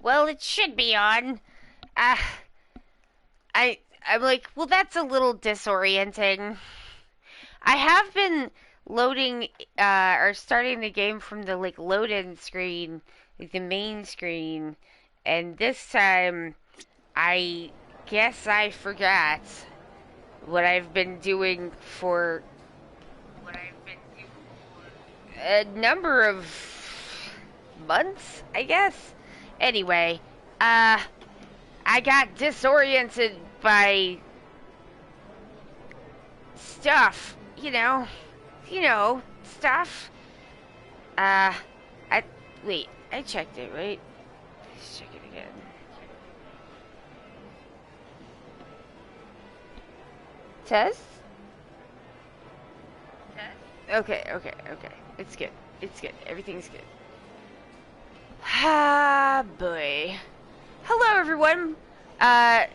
Well, it should be on. Uh, I'm like, well, that's a little disorienting. I have been loading, or starting the game from the like load-in screen, like the main screen, and this time I guess I forgot what I've been doing for a number of months, I guess. Anyway, uh, I got disoriented by stuff, stuff. Uh, I wait, I checked it, right? Let's check it again. Test? Okay. It's good. It's good. Everything's good. Ah, boy. Hello, everyone. Uh,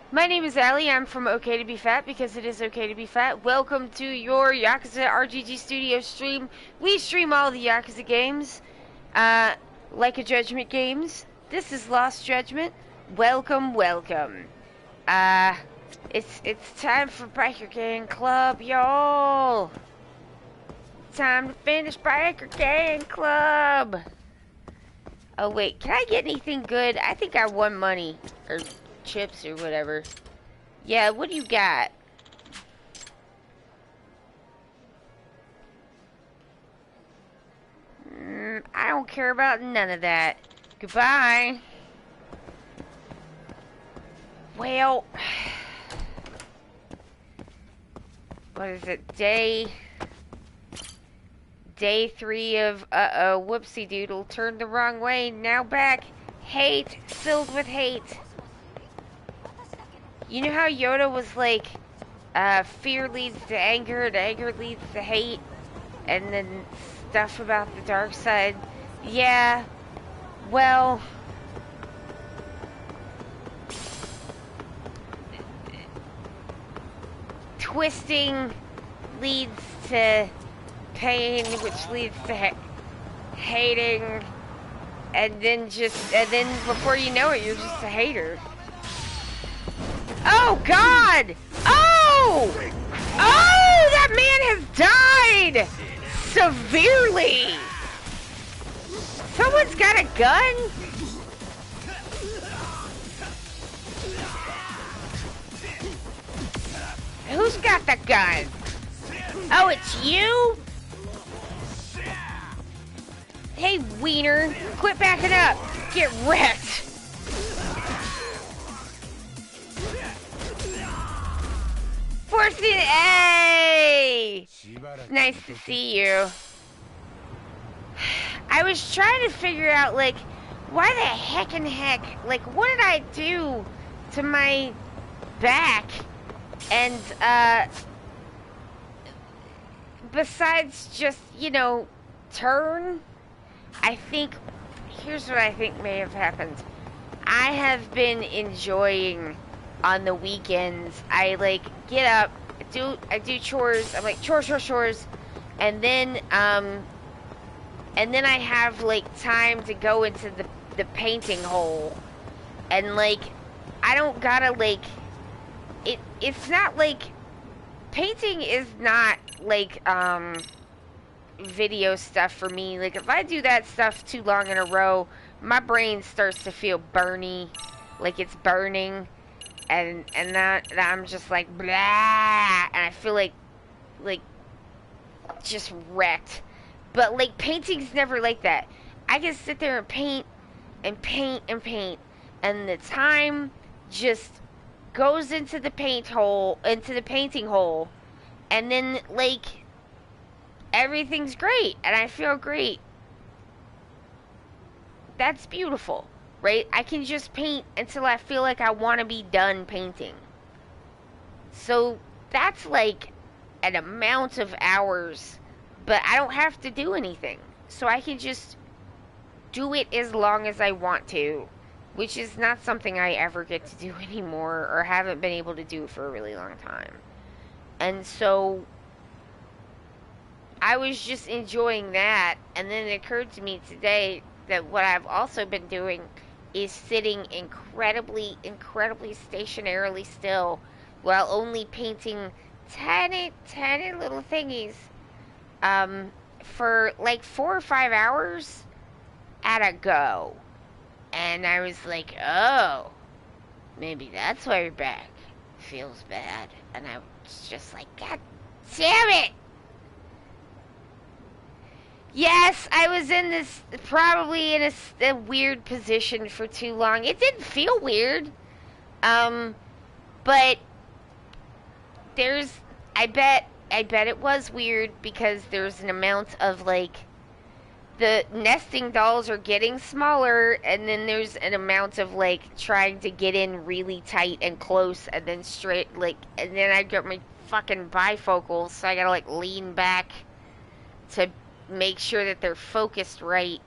My name is Allie. I'm from Ok2BeFat because it is okay to be fat. Welcome to your Yakuza RGG Studio stream. We stream all the Yakuza games, like a Judgment Games. This is Lost Judgment. Welcome. Uh, it's time for Biker Gang Club, y'all. Time to finish Biker Gang Club. Oh wait, can I get anything good? I think I won money or chips or whatever. Yeah, what do you got? I don't care about none of that. Goodbye. Well, what is it? Day 3 of whoopsie doodle. Turned the wrong way. Now back. Hate, filled with hate. You know how Yoda was like, fear leads to anger, and anger leads to hate, and then stuff about the dark side? Yeah, well, twisting leads to pain, which leads to hating, and then before you know it, you're just a hater. Oh, God! Oh! Oh, that man has died! Severely! Someone's got a gun? Who's got the gun? Oh, it's you? Hey, wiener, quit backing up. Get wrecked. Forcing it. Hey! Nice to see you. I was trying to figure out, like, why the heck, like, what did I do to my back? And, besides just, turn, I think, here's what I think may have happened. I have been enjoying on the weekends. I like get up, I do chores. I'm like chores, and then I have like time to go into the painting hole, and like I don't gotta like it's not like painting is not like video stuff for me. Like if I do that stuff too long in a row, my brain starts to feel burny, like it's burning. And that I'm just like blah, and I feel like just wrecked. But like painting's never like that. I can sit there and paint and paint and paint, and the time just goes into the painting hole, and then like everything's great, and I feel great. That's beautiful. Right? I can just paint until I feel like I want to be done painting. So that's like an amount of hours, but I don't have to do anything. So I can just do it as long as I want to, which is not something I ever get to do anymore, or haven't been able to do for a really long time. And so I was just enjoying that, and then it occurred to me today that what I've also been doing is sitting incredibly, incredibly stationarily still while only painting tiny, tiny little thingies for like 4 or 5 hours at a go. And I was like, oh, maybe that's why your back feels bad. And I was just like, God damn it! Yes, I was in this, probably in a weird position for too long. It didn't feel weird. But there's, I bet it was weird because there's an amount of like, the nesting dolls are getting smaller, and then there's an amount of like trying to get in really tight and close, and then straight, like, and then I got my fucking bifocals, so I gotta like lean back to make sure that they're focused right.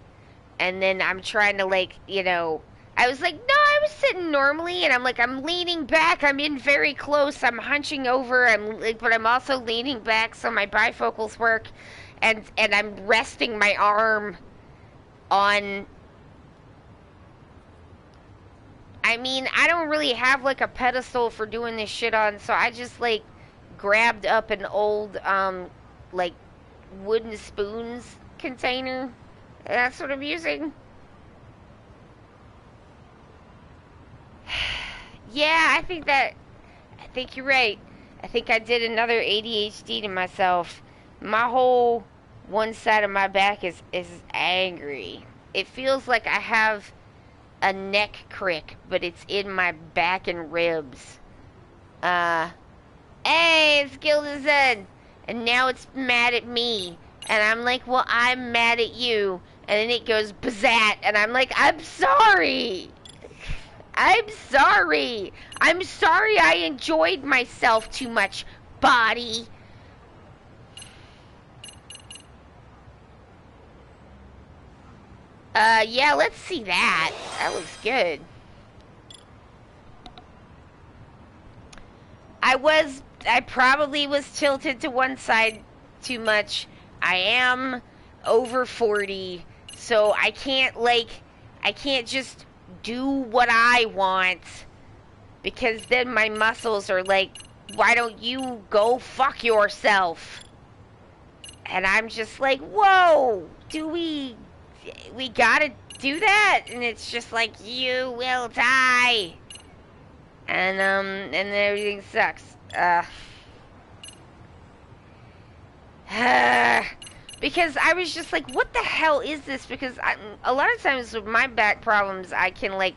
And then I'm trying to like, I was like, no, I was sitting normally, and I'm like, I'm leaning back, I'm in very close, I'm hunching over, but I'm also leaning back so my bifocals work, and I'm resting my arm on. I mean, I don't really have like a pedestal for doing this shit on, so I just like grabbed up an old like wooden spoons container. That's what I'm using. Yeah, I think you're right. I think I did another ADHD to myself. My whole one side of my back is angry. It feels like I have a neck crick, but it's in my back and ribs. Hey, it's Gilda's, and now it's mad at me. And I'm like, well, I'm mad at you. And then it goes bazat, and I'm like, I'm sorry. I'm sorry. I'm sorry I enjoyed myself too much, body. Yeah, let's see that. That looks good. I probably was tilted to one side too much. I am over 40, so I can't just do what I want, because then my muscles are like, why don't you go fuck yourself? And I'm just like, whoa, we gotta do that? And it's just like, you will die. And everything sucks. Because I was just like, what the hell is this? Because a lot of times with my back problems, I can like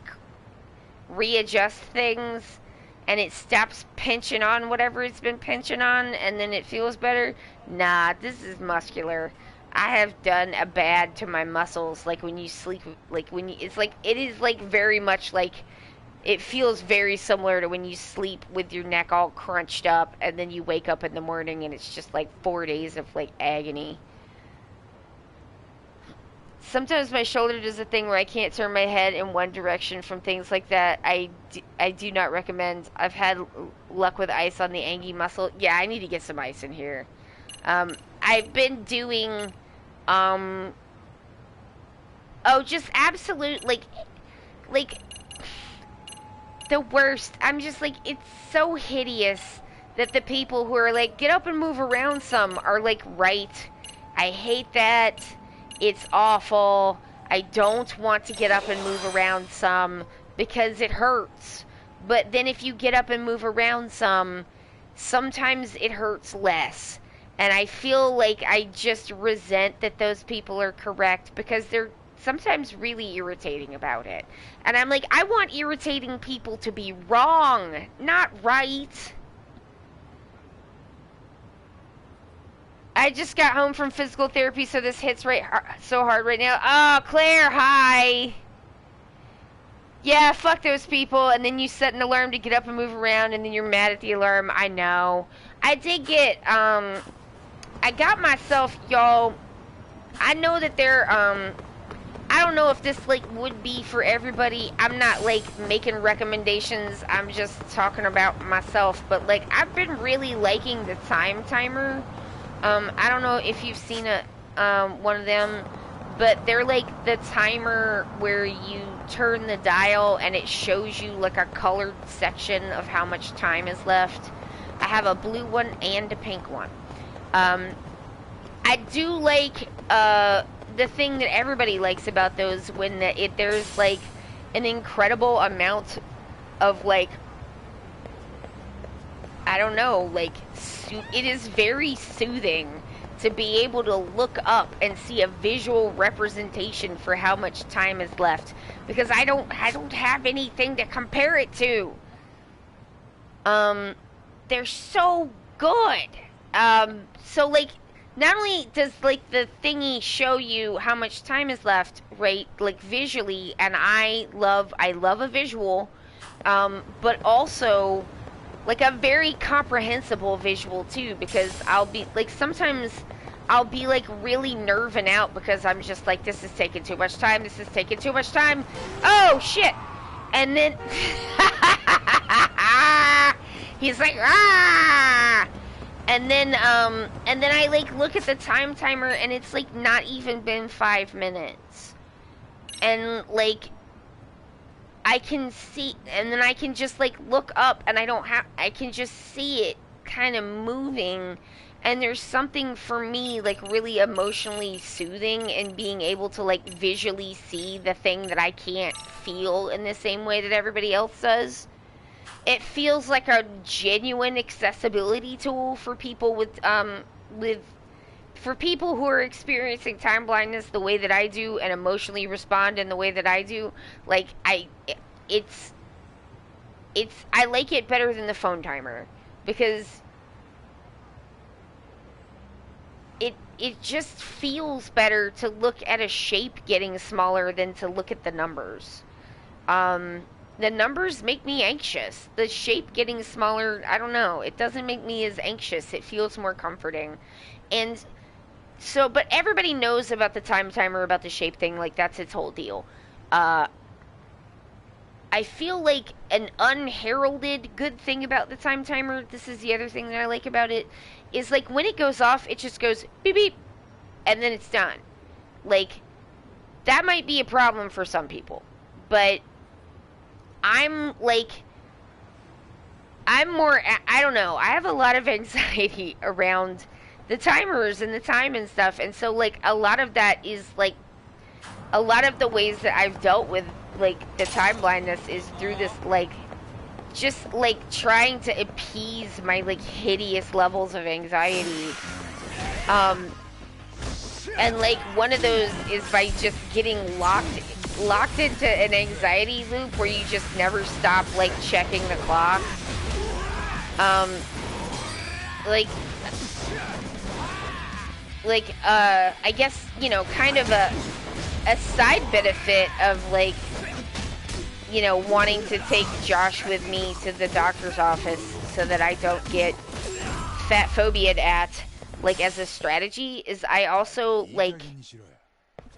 readjust things, and it stops pinching on whatever it's been pinching on, and then it feels better. Nah, this is muscular. I have done a bad to my muscles, like when you sleep, like when you, it's like, it is like very much like, it feels very similar to when you sleep with your neck all crunched up, and then you wake up in the morning and it's just like 4 days of like agony. Sometimes my shoulder does a thing where I can't turn my head in one direction from things like that. I do not recommend. I've had luck with ice on the Angie muscle. Yeah, I need to get some ice in here. I've been doing, oh, just absolute, like, the worst. I'm just like, it's so hideous that the people who are like, get up and move around some, are like, right. I hate that. It's awful. I don't want to get up and move around some because it hurts. But then if you get up and move around some, sometimes it hurts less. And I feel like I just resent that those people are correct, because they're sometimes really irritating about it. And I'm like, I want irritating people to be wrong, not right. I just got home from physical therapy, so this hits so hard right now. Oh, Claire, hi. Yeah, fuck those people, and then you set an alarm to get up and move around, and then you're mad at the alarm. I know. I did get, I got myself, y'all, I know that I don't know if this, like, would be for everybody. I'm not, like, making recommendations. I'm just talking about myself, but, like, I've been really liking the time timer. I don't know if you've seen one of them but they're like the timer where you turn the dial and it shows you like a colored section of how much time is left. I have a blue one and a pink one. I do like the thing that everybody likes about those when there's like an incredible amount of like, I don't know, like it is very soothing to be able to look up and see a visual representation for how much time is left, because I don't have anything to compare it to. They're so good. So like, not only does like the thingy show you how much time is left, right, like visually, and I love a visual, but also like a very comprehensible visual too, because I'll be like, sometimes I'll be like really nerving out because I'm just like, this is taking too much time, this is taking too much time, oh shit, and then he's like, ah, and then I like look at the time timer and it's like not even been 5 minutes, and like I can see, and then I can just like look up and I can just see it kind of moving, and there's something for me like really emotionally soothing in being able to like visually see the thing that I can't feel in the same way that everybody else does. It feels like a genuine accessibility tool for people with for people who are experiencing time blindness the way that I do and emotionally respond in the way that I do. Like it's I like it better than the phone timer, because it just feels better to look at a shape getting smaller than to look at the numbers. The numbers make me anxious. The shape getting smaller, I don't know, it doesn't make me as anxious. It feels more comforting. And so, but everybody knows about the time timer, about the shape thing, like that's its whole deal. I feel like an unheralded good thing about the time timer, this is the other thing that I like about it, is like when it goes off, it just goes beep beep, and then it's done. Like, that might be a problem for some people, but I'm like, I'm more, I don't know, I have a lot of anxiety around the timers and the time and stuff, and so like a lot of that is like, a lot of the ways that I've dealt with like the time blindness is through this like, just like trying to appease my like hideous levels of anxiety. And like one of those is by just getting locked into an anxiety loop where you just never stop like checking the clock. Like I guess, you know, kind of a side benefit of like, you know, wanting to take Josh with me to the doctor's office so that I don't get fat phobia'd at, like as a strategy, is I also like,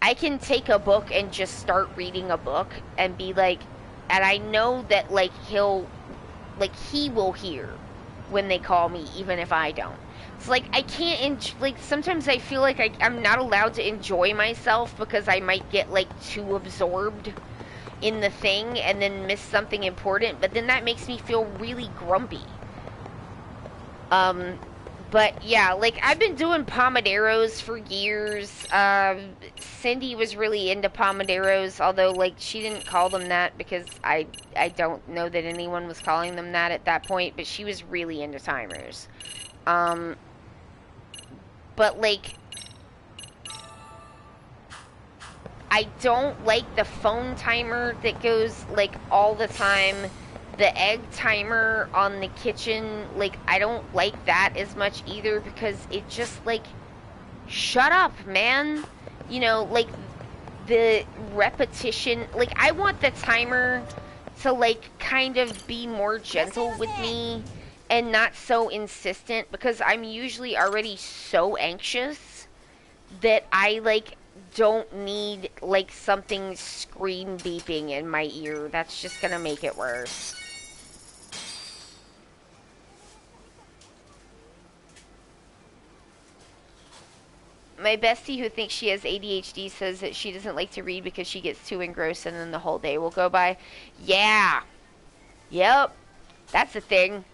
I can take a book and just start reading a book and be like, and I know that like he will hear when they call me, even if I don't. It's like I can't like sometimes I feel like I'm not allowed to enjoy myself because I might get like too absorbed in the thing and then miss something important, but then that makes me feel really grumpy. But yeah, like I've been doing Pomodoros for years. Cindy was really into Pomodoros, although like she didn't call them that because I don't know that anyone was calling them that at that point, but she was really into timers. But like, I don't like the phone timer that goes like all the time. The egg timer on the kitchen, like I don't like that as much either, because it just like, shut up, man. You know, like the repetition, like I want the timer to like kind of be more gentle with me and not so insistent, because I'm usually already so anxious that I like don't need like something screen beeping in my ear. That's just gonna make it worse. my bestie who thinks she has ADHD says that she doesn't like to read because she gets too engrossed and then the whole day will go by. Yeah. Yep. That's the thing.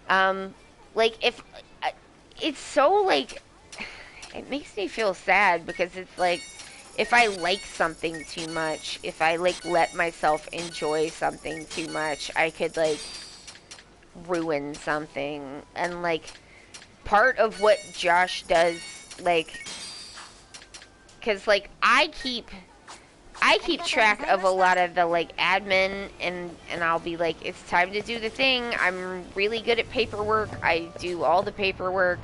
Like, if... It's so, like... It makes me feel sad because it's like... If I like something too much, if I, like, let myself enjoy something too much, I could, like, ruin something. And, like, part of what Josh does, like... Because, like, I keep track of a lot of the, like, admin, and I'll be like, it's time to do the thing. I'm really good at paperwork. I do all the paperwork.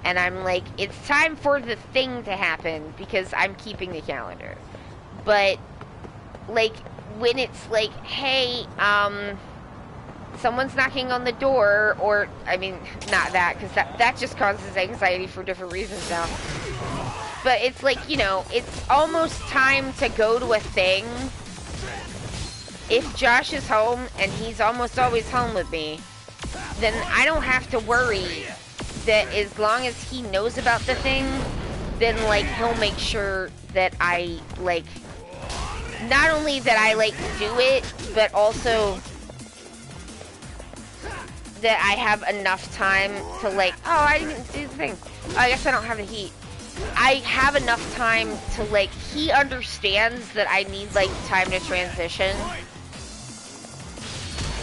And I'm like, it's time for the thing to happen because I'm keeping the calendar. But, like, when it's like, hey, someone's knocking on the door, or, I mean, not that, because that just causes anxiety for different reasons now. But it's like, you know, it's almost time to go to a thing. If Josh is home, and he's almost always home with me, then I don't have to worry that as long as he knows about the thing, then, like, he'll make sure that I, like, not only that I, like, do it, but also that I have enough time to, like, oh, I didn't do the thing. Oh, I guess I don't have the heat. I have enough time to, like, he understands that I need, like, time to transition.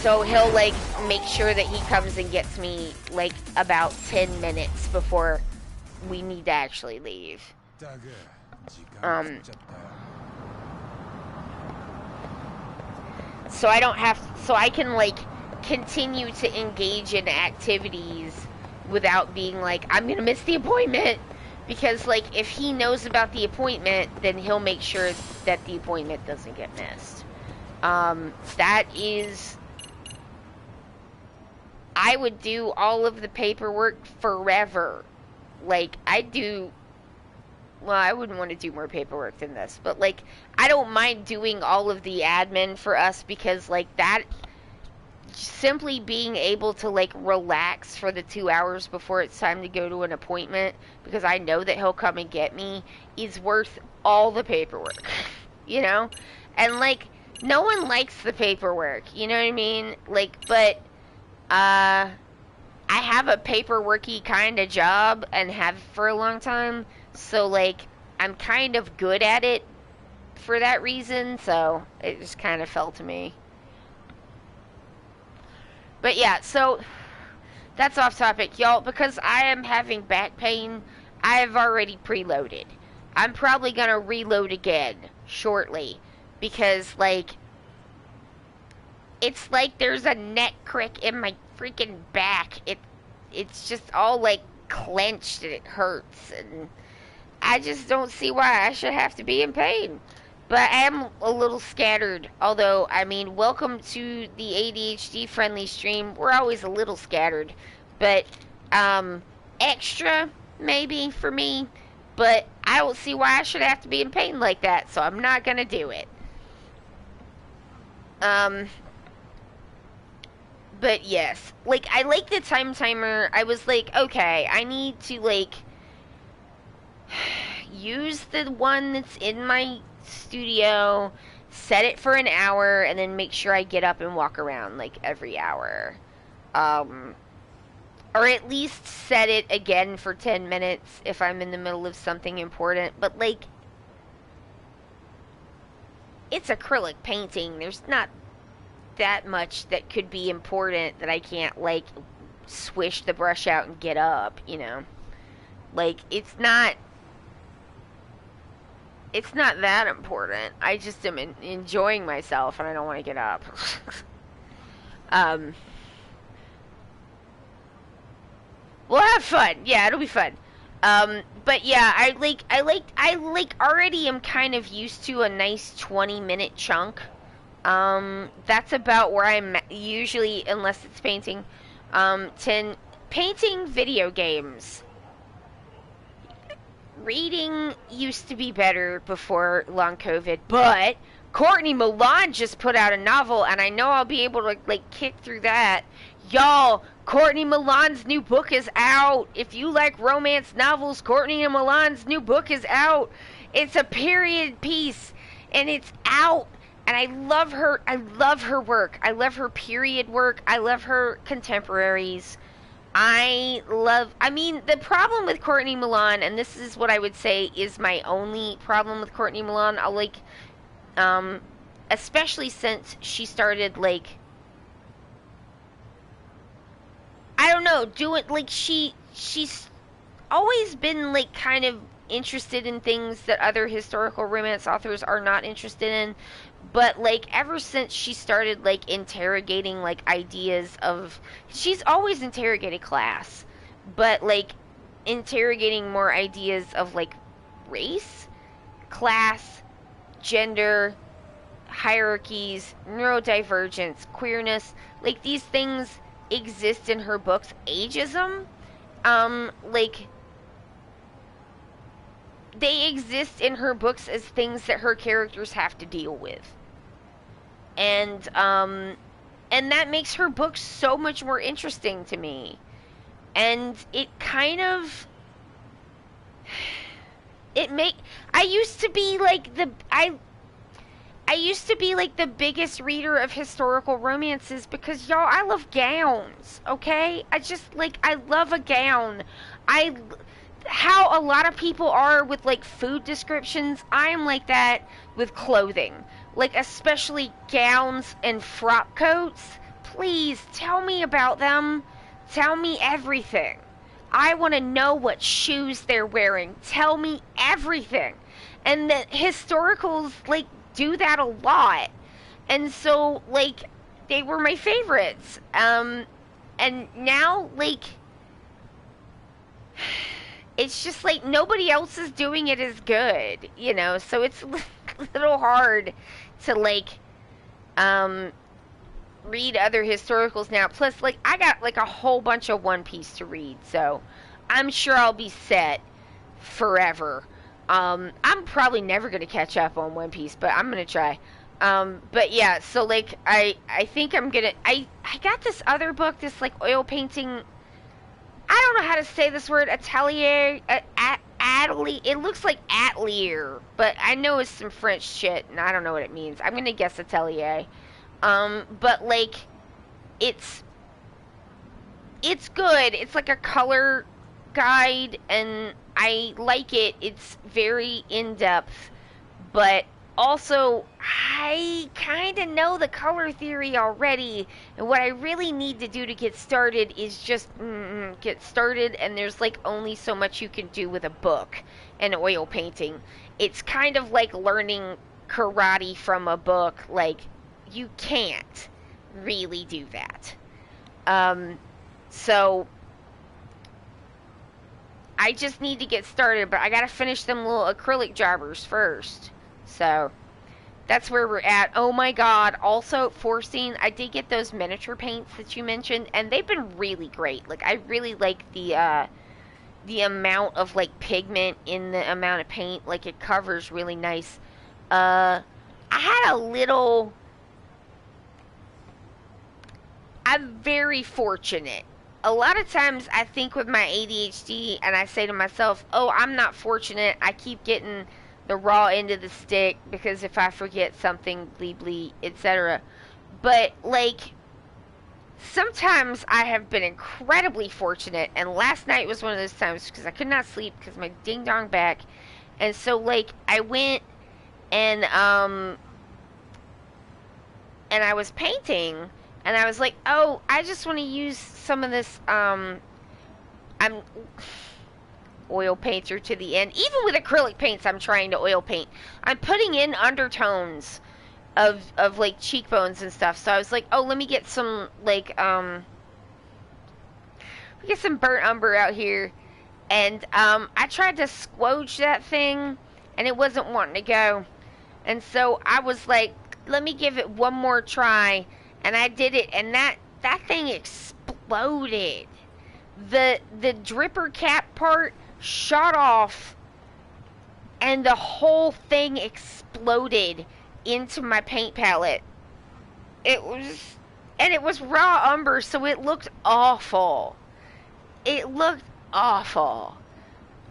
So he'll, like, make sure that he comes and gets me, like, about 10 minutes before we need to actually leave. So I don't have, so I can, like, continue to engage in activities without being like, I'm gonna miss the appointment. Because, like, if he knows about the appointment, then he'll make sure that the appointment doesn't get missed. That is... I would do all of the paperwork forever. Like, I do... Well, I wouldn't want to do more paperwork than this. But, like, I don't mind doing all of the admin for us because, like, that... Simply being able to, like, relax for the 2 hours before it's time to go to an appointment, because I know that he'll come and get me, is worth all the paperwork. You know? And, like, no one likes the paperwork. You know what I mean? Like, but... I have a paperworky kind of job and have for a long time, so, like, I'm kind of good at it for that reason, so it just kind of fell to me. But yeah, so that's off topic, y'all. Because I am having back pain, I have already preloaded. I'm probably gonna reload again shortly because, like, it's like there's a neck crick in my freaking back. It's just all, like, clenched and it hurts, and I just don't see why I should have to be in pain. But I am a little scattered, although, I mean, welcome to the ADHD-friendly stream. We're always a little scattered, but, extra, maybe, for me, but I don't see why I should have to be in pain like that, so I'm not gonna do it. But yes, like, I like the time timer. I was like, okay, I need to, like, use the one that's in my studio, set it for an hour, and then make sure I get up and walk around, like, every hour. Or at least set it again for 10 minutes if I'm in the middle of something important. But, like, it's acrylic painting. There's not that much that could be important that I can't, like, swish the brush out and get up, you know? Like, it's not that important. I just am enjoying myself and I don't want to get up. We'll have fun. Yeah, it'll be fun. But yeah, I already am kind of used to a nice 20-minute chunk. That's about where I'm usually, unless it's painting. Painting video games. Reading used to be better before long COVID, but Courtney Milan just put out a novel, and I know I'll be able to, like, kick through that. Y'all, Courtney Milan's new book is out. If you like romance novels, Courtney and Milan's new book is out. It's a period piece, and it's out. And I love her. I love her work. I love her period work. I love her contemporaries. I mean, the problem with Courtney Milan, and this is what I would say is my only problem with Courtney Milan, especially since she started, like, I don't know, doing, like, she's always been, like, kind of interested in things that other historical romance authors are not interested in, but, like, ever since she started, like, interrogating, like, ideas of, she's always interrogated class, but, like, interrogating more ideas of, like, race, class, gender, hierarchies, neurodivergence, queerness, like, these things exist in her books. Ageism, like, they exist in her books as things that her characters have to deal with. And that makes her books so much more interesting to me. And it kind of, I used to be like I used to be like the biggest reader of historical romances because, y'all, I love gowns, okay? I love a gown. How a lot of people are with, like, food descriptions, I am like that with clothing. Like, especially gowns and frock coats. Please, tell me about them. Tell me everything. I want to know what shoes they're wearing. Tell me everything. And the historicals, like, do that a lot. And so, like, they were my favorites. And now, like, it's just like nobody else is doing it as good, you know, so it's a little hard to, like, read other historicals now. Plus, like, I got, like, a whole bunch of One Piece to read, so I'm sure I'll be set forever. I'm probably never going to catch up on One Piece, but I'm going to try. But yeah, so, like, I think I'm going to, I got this other book, this, like, oil painting, I don't know how to say this word, atelier, atelier, it looks like atelier, but I know it's some French shit, and I don't know what it means. I'm gonna guess atelier. But, like, it's good. It's like a color guide, and I like it. It's very in-depth, but also, I kind of know the color theory already, and what I really need to do to get started is just get started, and there's, like, only so much you can do with a book and oil painting. It's kind of like learning karate from a book. Like, you can't really do that. So, I just need to get started, but I gotta finish them little acrylic jobbers first. So, that's where we're at. Oh my god, also, forcing, I did get those miniature paints that you mentioned, and they've been really great. Like, I really like the amount of, like, pigment in the amount of paint. Like, it covers really nice. I had a little, I'm very fortunate. A lot of times I think with my ADHD, and I say to myself, oh, I'm not fortunate. I keep getting the raw end of the stick because if I forget something, bleep, etc. But, like, sometimes I have been incredibly fortunate, and last night was one of those times because I could not sleep because my ding dong back, and so, like, I went and I was painting, and I was like, oh, I just want to use some of this I'm oil painter to the end. Even with acrylic paints, I'm trying to oil paint. I'm putting in undertones of like cheekbones and stuff. So I was like, oh, let me get some, like, we get some burnt umber out here. And I tried to squelch that thing, and it wasn't wanting to go. And so I was like, let me give it one more try. And I did it, and that thing exploded. The dripper cap part shot off, and the whole thing exploded into my paint palette. It was And it was raw umber, so it looked awful. It looked awful.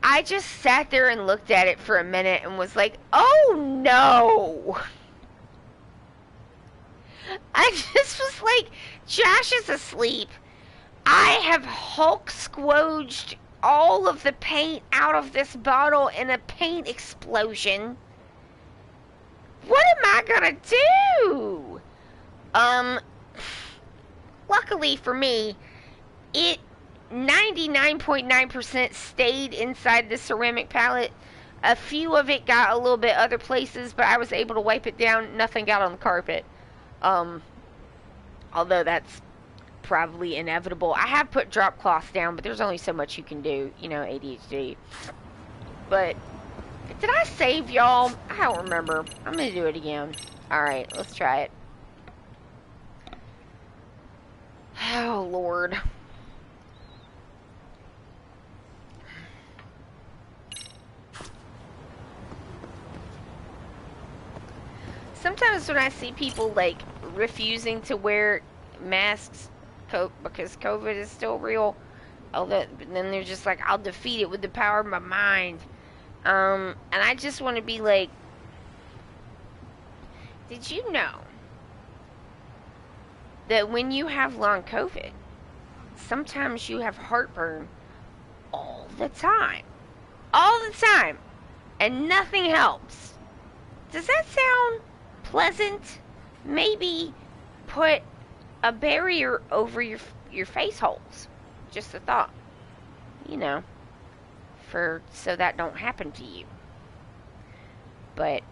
I just sat there and looked at it for a minute and was like, oh no! I just was like, Josh is asleep. I have Hulk squooged all of the paint out of this bottle in a paint explosion. What am I gonna do? Luckily for me, it 99.9% stayed inside the ceramic palette. A few of it got a little bit other places, but I was able to wipe it down. Nothing got on the carpet. Although that's probably inevitable. I have put drop cloths down, but there's only so much you can do, you know, ADHD. But did I save y'all? I don't remember. I'm gonna do it again. Alright, let's try it. Oh, Lord. Sometimes when I see people, like, refusing to wear masks because COVID is still real, then they're just like, I'll defeat it with the power of my mind. And I just want to be like, did you know that when you have long COVID, sometimes you have heartburn all the time? All the time. And nothing helps. Does that sound pleasant? Maybe put a barrier over your face holes. Just a thought. You know, so that don't happen to you. But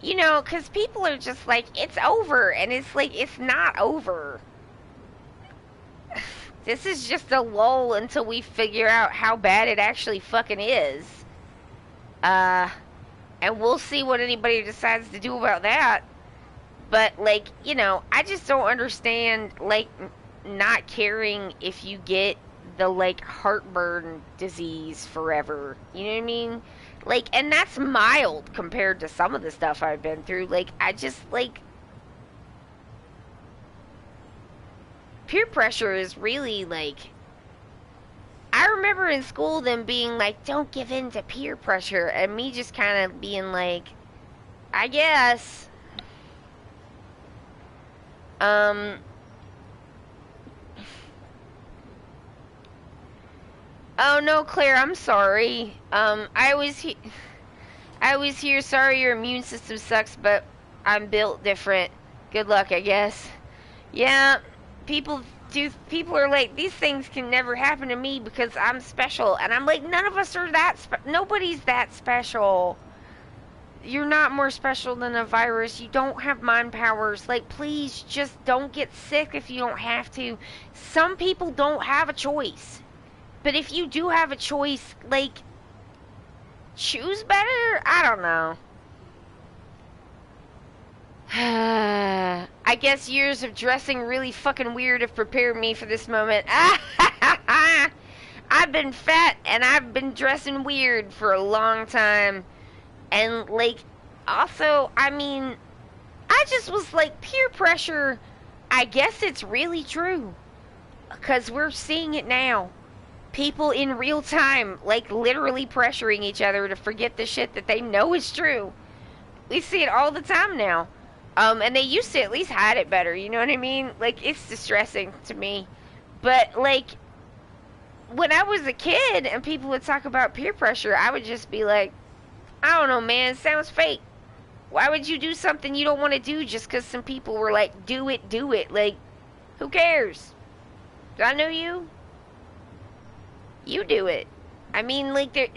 you know, because people are just like, it's over, and it's like, it's not over. This is just a lull until we figure out how bad it actually fucking is. And we'll see what anybody decides to do about that. But, like, you know, I just don't understand, like, not caring if you get the, like, heartburn disease forever. You know what I mean? Like, and that's mild compared to some of the stuff I've been through. Like, I just, like, peer pressure is really, like, I remember in school them being like, don't give in to peer pressure, and me just kind of being like, I guess. Oh no, Claire, I'm sorry. I always hear, sorry your immune system sucks, but I'm built different. Good luck, I guess. Yeah, people are like, these things can never happen to me because I'm special. And I'm like, none of us are that nobody's that special. You're not more special than a virus. You don't have mind powers. Like, please just don't get sick if you don't have to. Some people don't have a choice. But if you do have a choice, like, choose better? I don't know. I guess years of dressing really fucking weird have prepared me for this moment. I've been fat and I've been dressing weird for a long time. And, like, also, I mean, I just was like, peer pressure, I guess it's really true. Because we're seeing it now. People in real time, like, literally pressuring each other to forget the shit that they know is true. We see it all the time now. And they used to at least hide it better, you know what I mean? Like, it's distressing to me. But, like, when I was a kid and people would talk about peer pressure, I would just be like, I don't know, man, it sounds fake. Why would you do something you don't want to do just because some people were like, do it, do it? Like, who cares? Do I know you? You do it. I mean, like,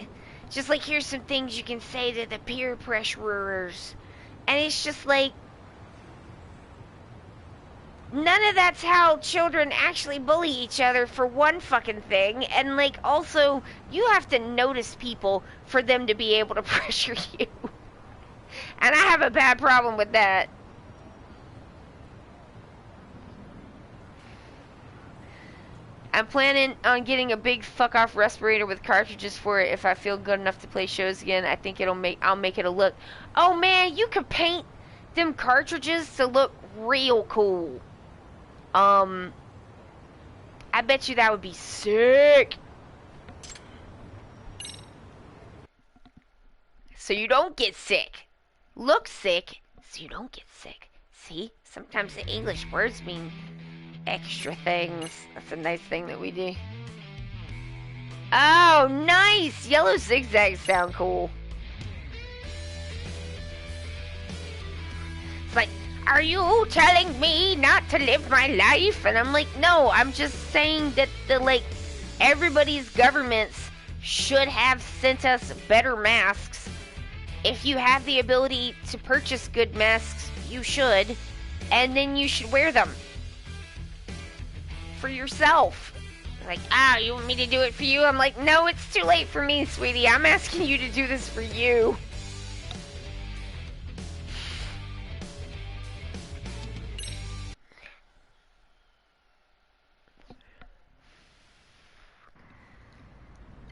just like, here's some things you can say to the peer pressurers. And it's just like, none of that's how children actually bully each other, for one fucking thing. And, like, also, you have to notice people for them to be able to pressure you. And I have a bad problem with that. I'm planning on getting a big fuck off respirator with cartridges for it if I feel good enough to play shows again. I think I'll make it a look. Oh man, you could paint them cartridges to look real cool. I bet you that would be sick. So you don't get sick. Look sick, so you don't get sick. See? Sometimes the English words mean extra things. That's a nice thing that we do. Oh, nice! Yellow zigzags sound cool. It's like, are you telling me not to live my life? And I'm like, no, I'm just saying that everybody's governments should have sent us better masks. If you have the ability to purchase good masks, you should. And then you should wear them. For yourself. Like, you want me to do it for you? I'm like, no, it's too late for me, sweetie. I'm asking you to do this for you.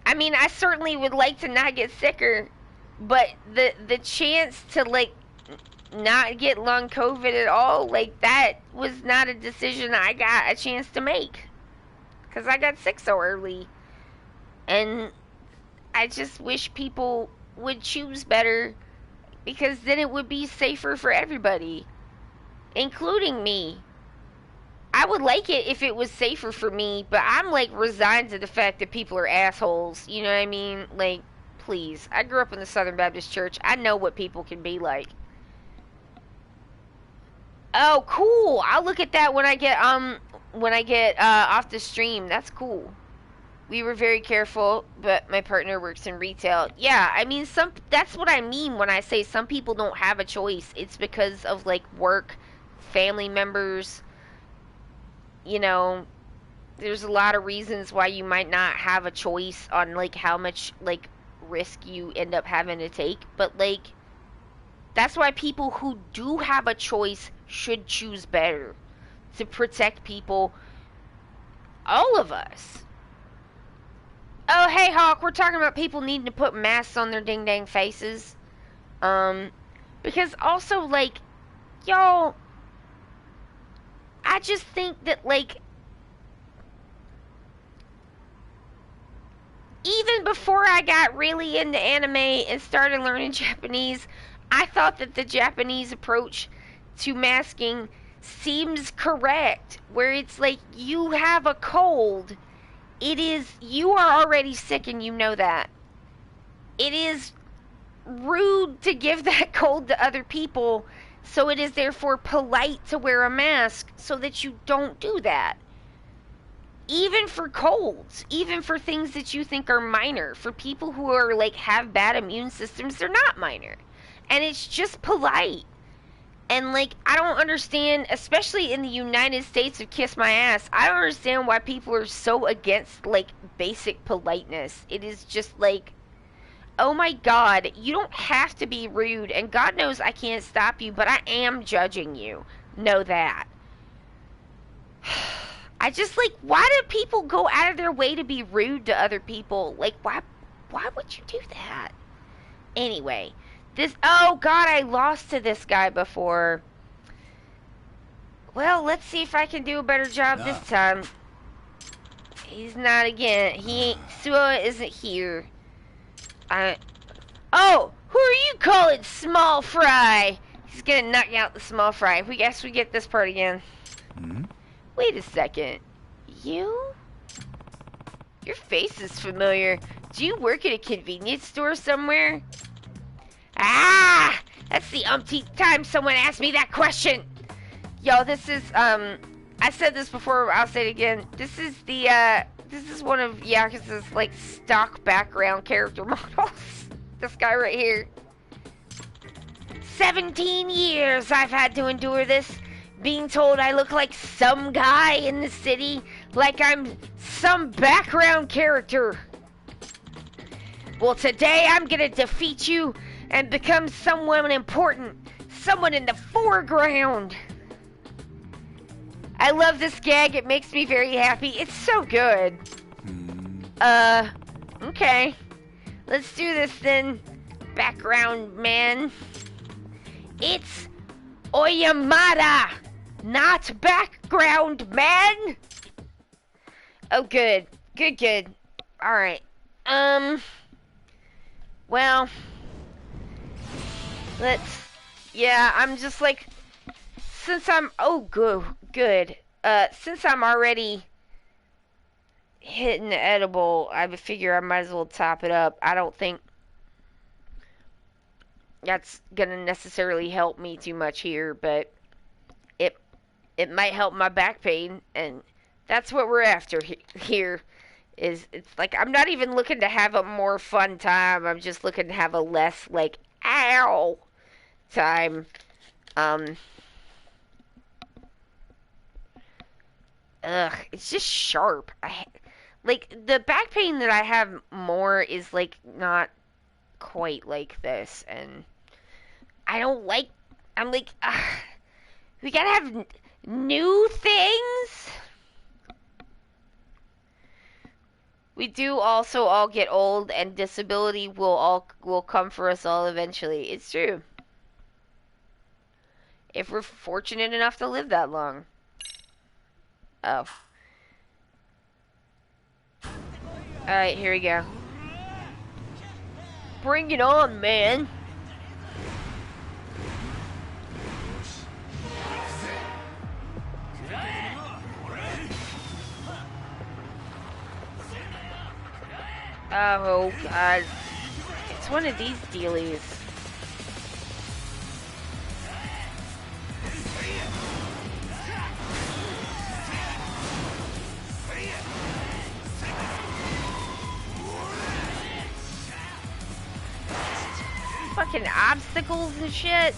I mean, I certainly would like to not get sicker, but the chance to, not get long COVID at all, that was not a decision I got a chance to make. Because I got sick so early. And I just wish people would choose better, because then it would be safer for everybody, including me. I would like it if it was safer for me, but I'm, resigned to the fact that people are assholes. You know what I mean? Please. I grew up in the Southern Baptist Church. I know what people can be like. Oh, cool. I'll look at that when I get off the stream. That's cool. We were very careful, but my partner works in retail. Yeah, I mean, that's what I mean when I say some people don't have a choice. It's because of, work, family members. You know, there's a lot of reasons why you might not have a choice on, how much, risk you end up having to take. But, that's why people who do have a choice should choose better to protect people. All of us. Oh, hey, Hawk, we're talking about people needing to put masks on their ding-dang faces. Because also, y'all, I just think that, even before I got really into anime and started learning Japanese, I thought that the Japanese approach to masking seems correct, where it's you have a cold. You are already sick and you know that. It is rude to give that cold to other people, so it is therefore polite to wear a mask so that you don't do that. Even for colds, even for things that you think are minor, for people who are have bad immune systems, they're not minor. And it's just polite. And I don't understand, especially in the United States of kiss my ass, I don't understand why people are so against basic politeness. It is just oh my god, you don't have to be rude, and God knows I can't stop you, but I am judging you. Know that. I just why do people go out of their way to be rude to other people? Why would you do that? Anyway, oh god, I lost to this guy before. Well, let's see if I can do a better job this time. He's not again. Suo isn't here. Oh, who are you calling small fry? He's gonna knock out the small fry. We guess we get this part again. Mm-hmm. Wait a second. Your face is familiar. Do you work at a convenience store somewhere? That's the umpteenth time someone asked me that question. Yo, this is, I said this before, I'll say it again. This is one of Yakuza's, stock background character models. This guy right here. 17 years I've had to endure this. Being told I look like some guy in the city, like I'm some background character. Well, today I'm gonna defeat you and become someone important, someone in the foreground. I love this gag. It makes me very happy. It's so good. Okay. Let's do this then, background man. It's Oyamada, not background man. Oh, good. Good. Alright. Well, yeah, I'm just like, since I'm, good. Since I'm already hitting the edible, I figure I might as well top it up. I don't think that's gonna necessarily help me too much here, but it might help my back pain, and that's what we're after here. It's like I'm not even looking to have a more fun time. I'm just looking to have a less like ow time. It's just sharp. Like the back pain that I have more is like not quite like this, and I don't like. I'm like, we gotta have new things. We do also all get old, and disability will come for us all eventually. It's true. If we're fortunate enough to live that long. Oh. Alright, here we go. Bring it on, man. Oh, God. It's one of these dealies. Fucking obstacles and shit.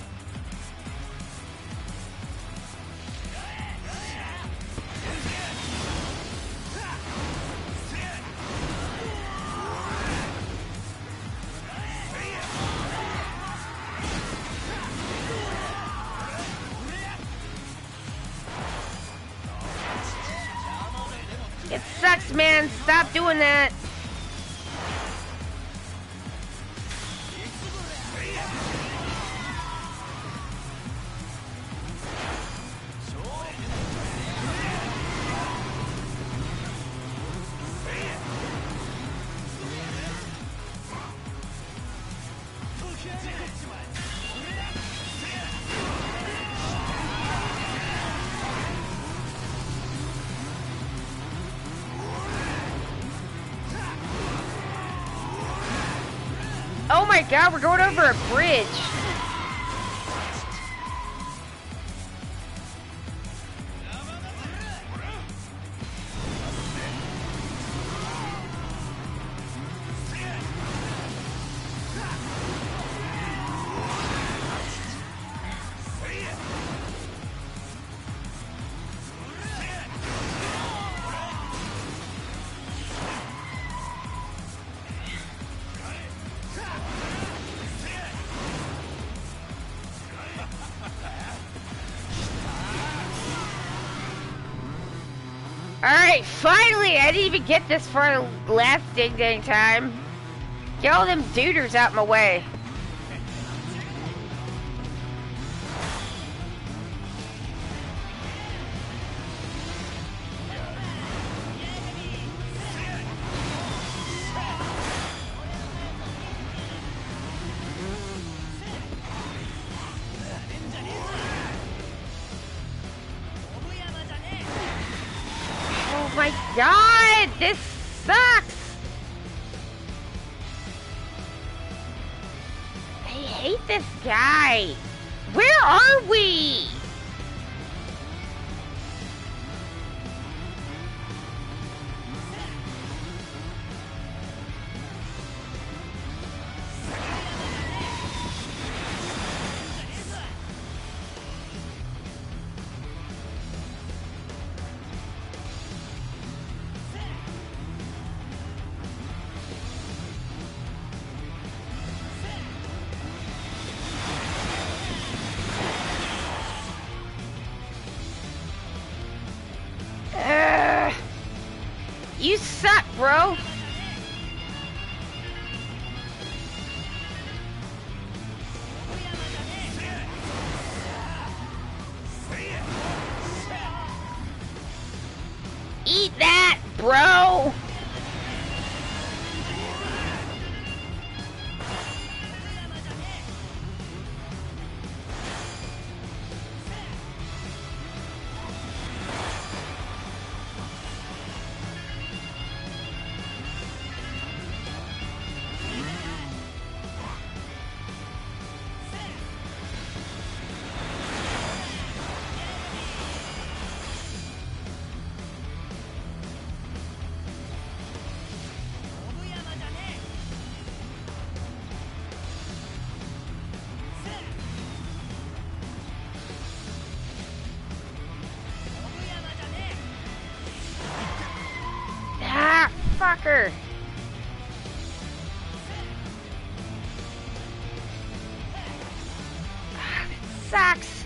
It sucks, man. Stop doing that. Oh my God, we're going over a bridge. Alright, finally! I didn't even get this far last dang time. Get all them duders out my way. Oh my God, this sucks! I hate this guy. Where are we? bro. Eat that, bro. Ah, fucker. Ah, that sucks.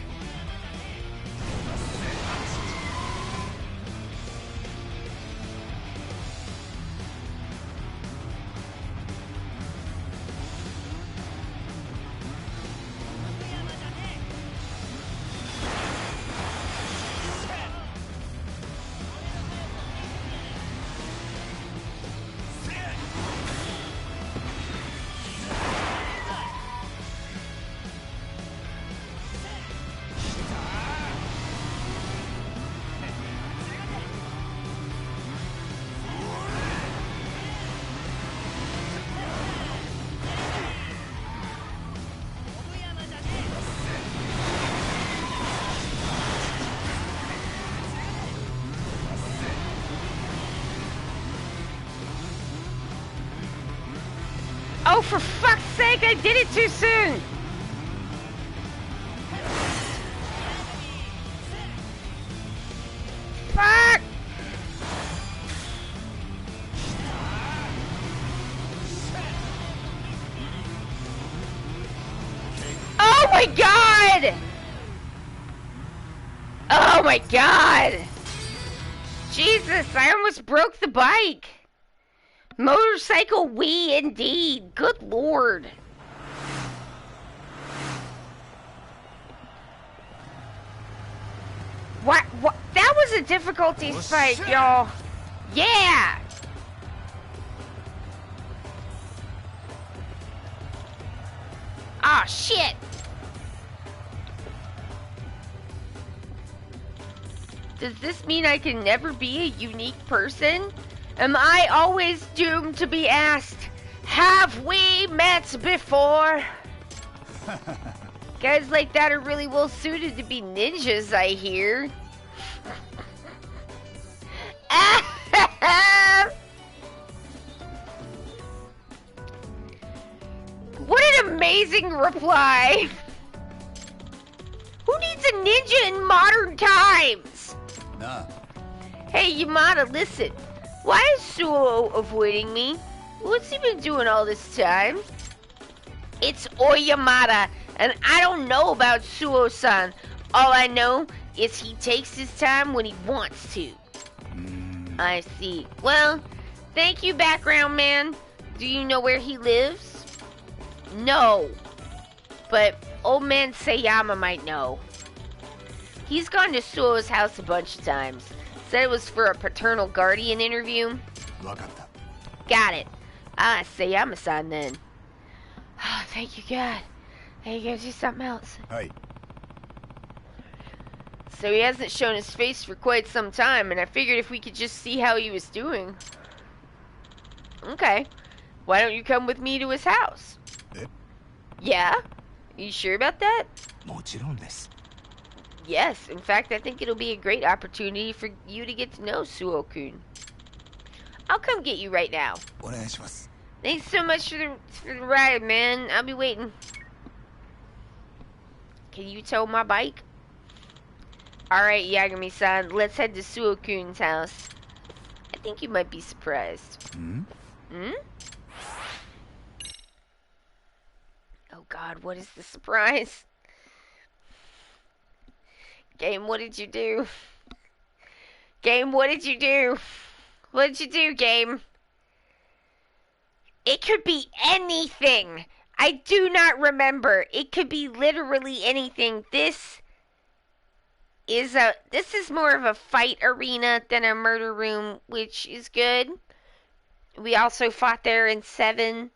Oh, for fuck's sake, I did it too soon! Fuck! Oh my god! Oh my god! Jesus, I almost broke the bike! Motorcycle wee indeed. Good lord. What? That was a difficulty spike, y'all. Yeah! Ah, shit! Does this mean I can never be a unique person? Am I always doomed to be asked, have we met before? Guys like that are really well suited to be ninjas, I hear. What an amazing reply! Who needs a ninja in modern times? Nah. Hey, Yamada, listen. Why is Suo avoiding me? What's he been doing all this time? It's Oyamada, and I don't know about Suo-san. All I know is he takes his time when he wants to. I see. Well, thank you, background man. Do you know where he lives? No. But old man Sayama might know. He's gone to Suo's house a bunch of times. Said it was for a paternal guardian interview. Got it. Ah, Sayama-san then. Oh, thank you, God. Hey, you gotta do something else. Hey. So he hasn't shown his face for quite some time, and I figured if we could just see how he was doing. Okay. Why don't you come with me to his house? Yeah? You sure about that? Yes, in fact, I think it'll be a great opportunity for you to get to know Suo-kun. I'll come get you right now. Thanks so much for the ride, man. I'll be waiting. Can you tow my bike? Alright, Yagami-san, let's head to Suo-kun's house. I think you might be surprised. Hmm? Oh god, what is the surprise? Game, what did you do? Game, what did you do? What did you do, game? It could be anything. I do not remember. It could be literally anything. This is more of a fight arena than a murder room, which is good. We also fought there in 7.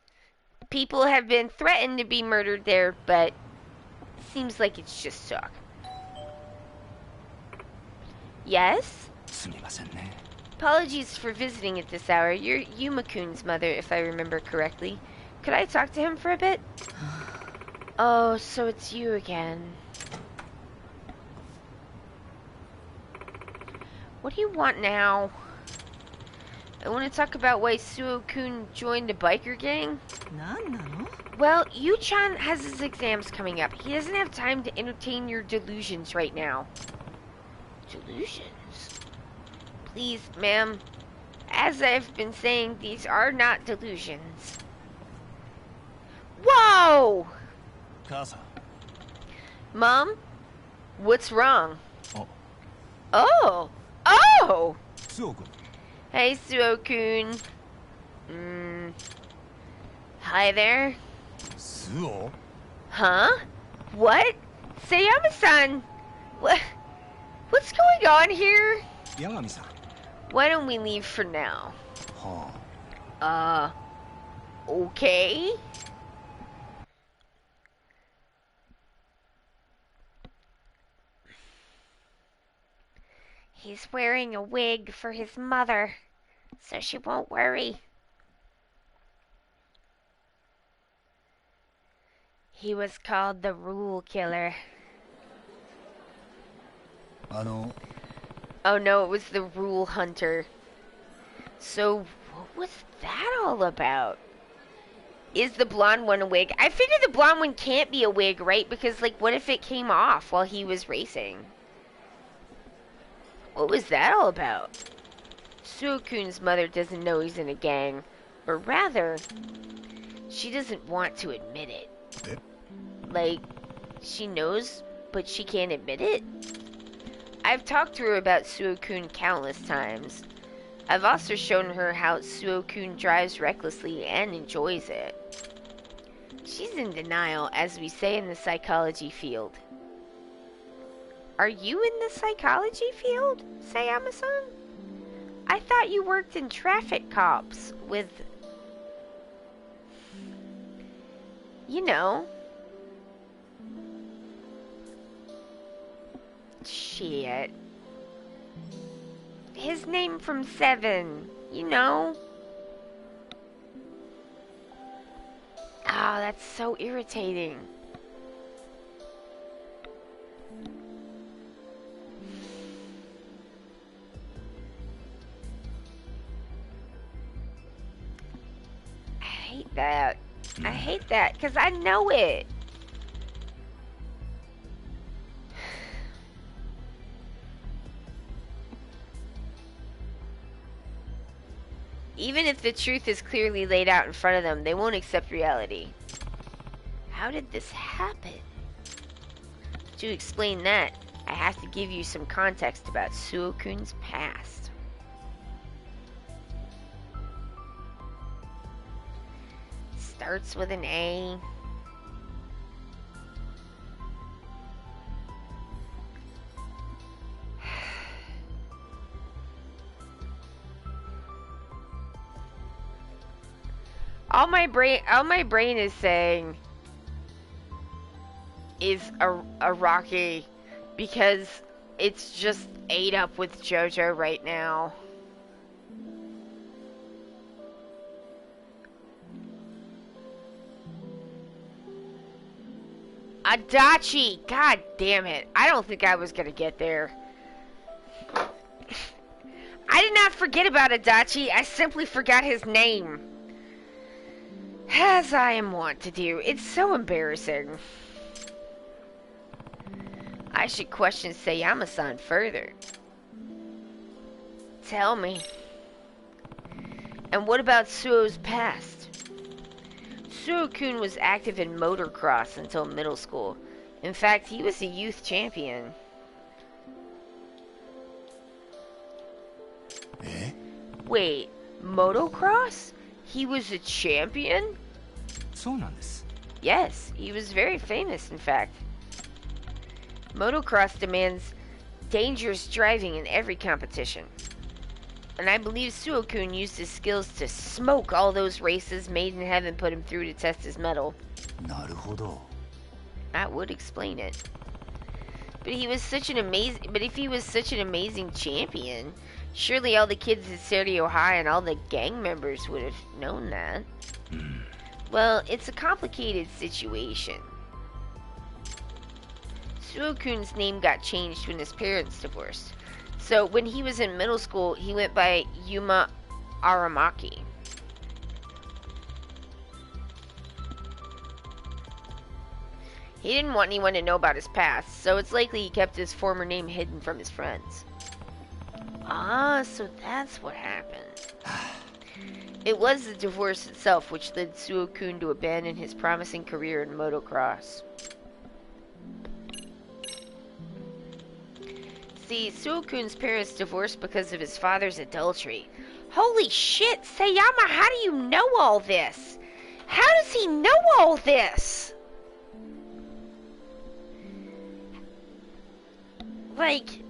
People have been threatened to be murdered there, but seems like it's just talk. Yes? Apologies for visiting at this hour. You're Yuma-kun's mother, if I remember correctly. Could I talk to him for a bit? Oh, so it's you again. What do you want now? I want to talk about why Suo-kun joined a biker gang. Well, Yu-chan has his exams coming up. He doesn't have time to entertain your delusions right now. Delusions? Please, ma'am. As I've been saying, these are not delusions. Whoa! Mom? What's wrong? Oh! Oh! Hey, Suo-kun. Hi there. Suo? Huh? What? Sayama-san! What's going on here? Yagami-san. Why don't we leave for now? Okay? He's wearing a wig for his mother, so she won't worry. He was called the Rule Killer. Oh no, it was the Rule Hunter. So, what was that all about? Is the blonde one a wig? I figure the blonde one can't be a wig, right? Because, like, what if it came off while he was racing? What was that all about? Suo-kun's mother doesn't know he's in a gang. Or rather, she doesn't want to admit it. Like, she knows, but she can't admit it? I've talked to her about Suo-kun countless times. I've also shown her how Suo-kun drives recklessly and enjoys it. She's in denial, as we say in the psychology field. Are you in the psychology field, Sayama-san? I thought you worked in traffic cops with... You know... Shit. His name from 7, you know? Ah, that's so irritating. I hate that. I hate that, because I know it. Even if the truth is clearly laid out in front of them, they won't accept reality. How did this happen? To explain that, I have to give you some context about Suo-kun's past. Starts with an A. All my brain is saying is a Rocky, because it's just ate up with JoJo right now. Adachi! God damn it. I don't think I was gonna get there. I did not forget about Adachi. I simply forgot his name. As I am wont to do. It's so embarrassing. I should question Sayama-san further. Tell me. And what about Suo's past? Suo-kun was active in motocross until middle school. In fact, he was a youth champion. Wait, motocross? He was a champion? そうなんです。 Yes, he was very famous, in fact. Motocross demands dangerous driving in every competition. And I believe Suo-kun used his skills to smoke all those races Made in Heaven put him through to test his mettle. なるほど。 That would explain it. But he was such an amazing. But if he was such an amazing champion, surely all the kids at Serio High and all the gang members would have known that. Well, it's a complicated situation. Suo-kun's name got changed when his parents divorced. So when he was in middle school, he went by Yuma Aramaki. He didn't want anyone to know about his past, so it's likely he kept his former name hidden from his friends. Ah, so that's what happened. It was the divorce itself which led Suo-kun to abandon his promising career in motocross. See, Suo-kun's parents divorced because of his father's adultery. Holy shit, Sayama, how do you know all this? How does he know all this? Like,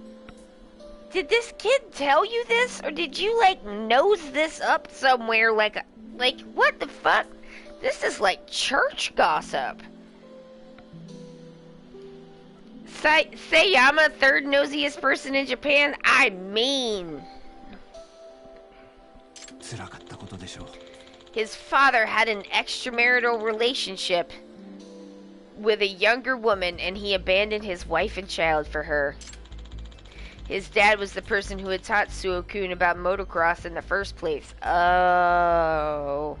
did this kid tell you this, or did you, like, nose this up somewhere, like, what the fuck? This is like church gossip. Sayama, third nosiest person in Japan? I mean. 辛かったことでしょう。 His father had an extramarital relationship with a younger woman, and he abandoned his wife and child for her. His dad was the person who had taught Suo-kun about motocross in the first place. Oh.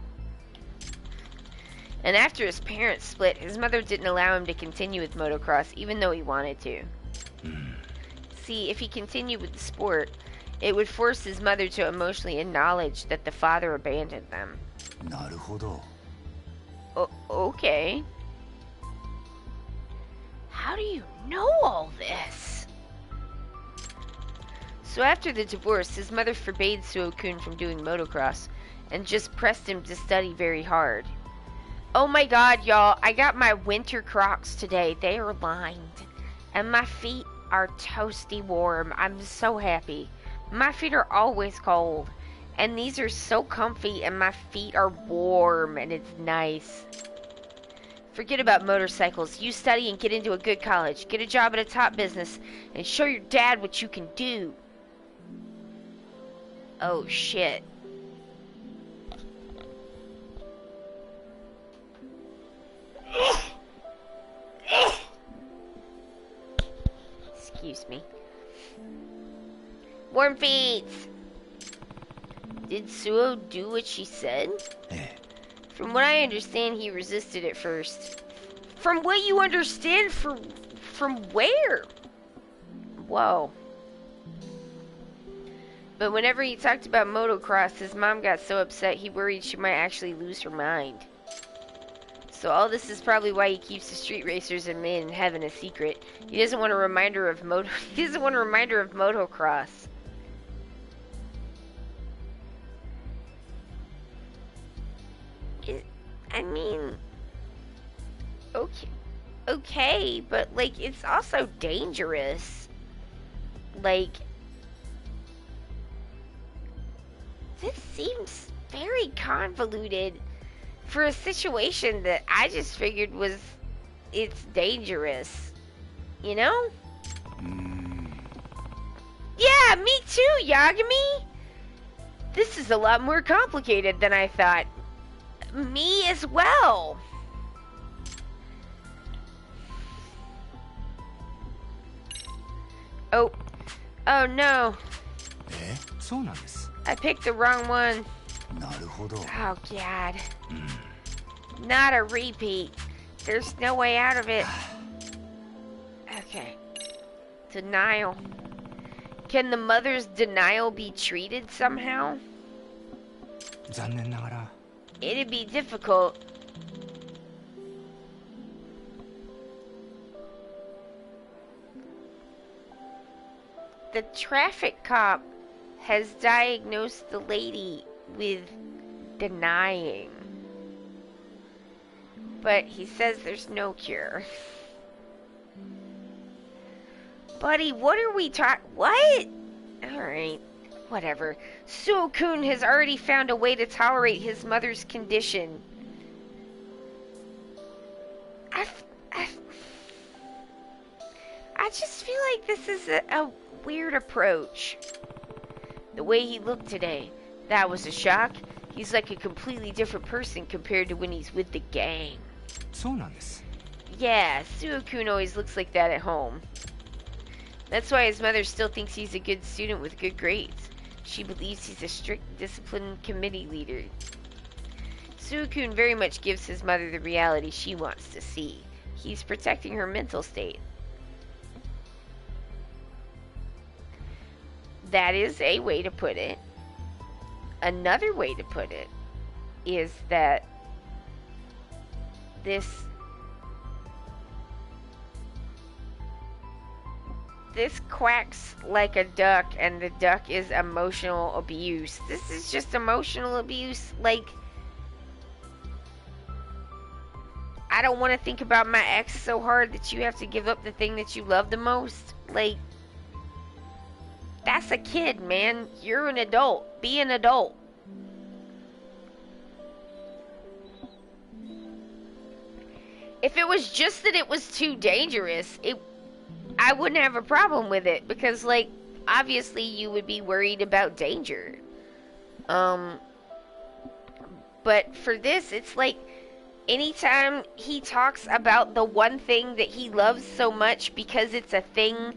And after his parents split, his mother didn't allow him to continue with motocross, even though he wanted to. See, if he continued with the sport, it would force his mother to emotionally acknowledge that the father abandoned them. なるほど。 Okay. How do you know all this? So after the divorce, his mother forbade Suo-kun from doing motocross and just pressed him to study very hard. Oh my god, y'all, I got my winter Crocs today. They are lined. And my feet are toasty warm. I'm so happy. My feet are always cold. And these are so comfy and my feet are warm and it's nice. Forget about motorcycles. You study and get into a good college. Get a job at a top business and show your dad what you can do. Oh shit. Excuse me. Warm feet. Did Suo do what she said? ええ。 From what I understand, he resisted at first. From what you understand, from where? Whoa. But whenever he talked about motocross, his mom got so upset he worried she might actually lose her mind. So all this is probably why he keeps the street racers and Made in Heaven a secret. He doesn't want a reminder of he doesn't want a reminder of motocross. I mean, okay, but like it's also dangerous. Like, this seems very convoluted for a situation that I just figured was, it's dangerous, you know? Yeah, me too, Yagami. This is a lot more complicated than I thought. Me as well. Oh no. え、そうなんです。 I picked the wrong one. なるほど。 Oh god. Not a repeat. There's no way out of it. Okay. Denial. Can the mother's denial be treated somehow? 残念ながら。 It'd be difficult. The traffic cop has diagnosed the lady with denying. But he says there's no cure. Buddy, what are we talking? What? Alright, whatever. Suo-kun has already found a way to tolerate his mother's condition. I just feel like this is a weird approach. The way he looked today, that was a shock. He's like a completely different person compared to when he's with the gang. そうなんです。 Yeah, Suo-kun always looks like that at home. That's why his mother still thinks he's a good student with good grades. She believes he's a strict discipline committee leader. Suo-kun very much gives his mother the reality she wants to see. He's protecting her mental state. That is a way to put it. Another way to put it is that this quacks like a duck, and the duck is emotional abuse. This is just emotional abuse. Like, I don't want to think about my ex so hard that you have to give up the thing that you love the most. Like, that's a kid, man. You're an adult. Be an adult. If it was just that it was too dangerous, I wouldn't have a problem with it, because, like, obviously you would be worried about danger. But for this, it's like, anytime he talks about the one thing that he loves so much because it's a thing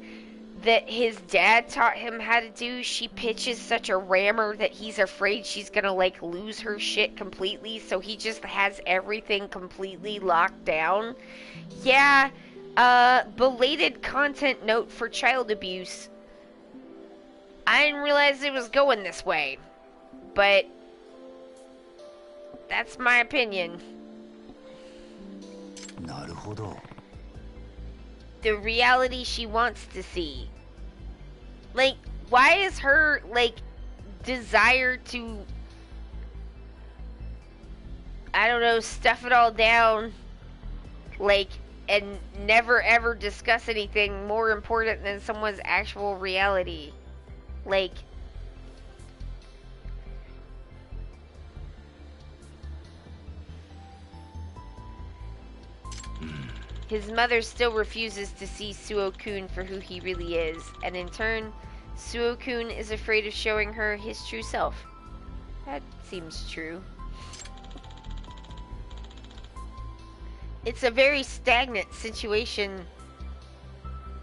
that his dad taught him how to do, she pitches such a rammer that he's afraid she's gonna, like, lose her shit completely, so he just has everything completely locked down. Yeah, belated content note for child abuse. I didn't realize it was going this way, but that's my opinion. なるほど。 The reality she wants to see. Like, why is her, like, desire to, I don't know, stuff it all down, like, and never ever discuss anything more important than someone's actual reality? Like, his mother still refuses to see Suo-kun for who he really is, and in turn, Suo-kun is afraid of showing her his true self. That seems true. It's a very stagnant situation,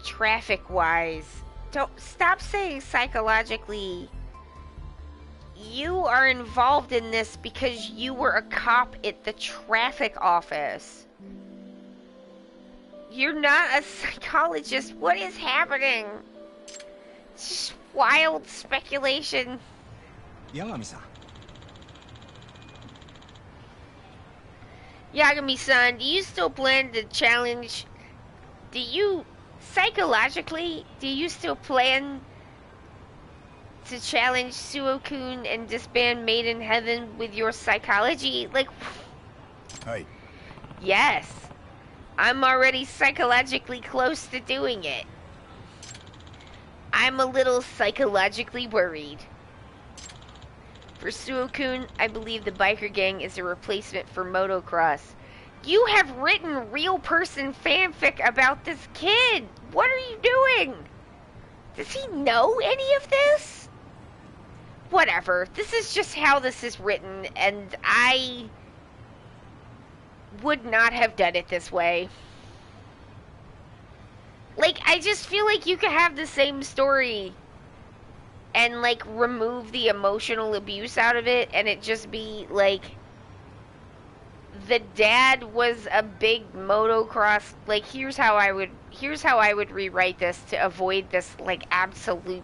traffic-wise. Don't stop saying psychologically. You are involved in this because you were a cop at the traffic office. You're not a psychologist. What is happening? It's just wild speculation. Yagami-san. Yagami-san, do you still plan to challenge... Do you... Psychologically, do you still plan to challenge Suo-kun and disband Made in Heaven with your psychology? Like... Hey. Yes. I'm already psychologically close to doing it. I'm a little psychologically worried. For Suo-kun, I believe the biker gang is a replacement for motocross. You have written real person fanfic about this kid. What are you doing? Does he know any of this? Whatever. This is just how this is written, and I would not have done it this way. Like, I just feel like you could have the same story and, like, remove the emotional abuse out of it, and it just be, like, the dad was a big motocross, like, here's how I would rewrite this to avoid this, like, absolute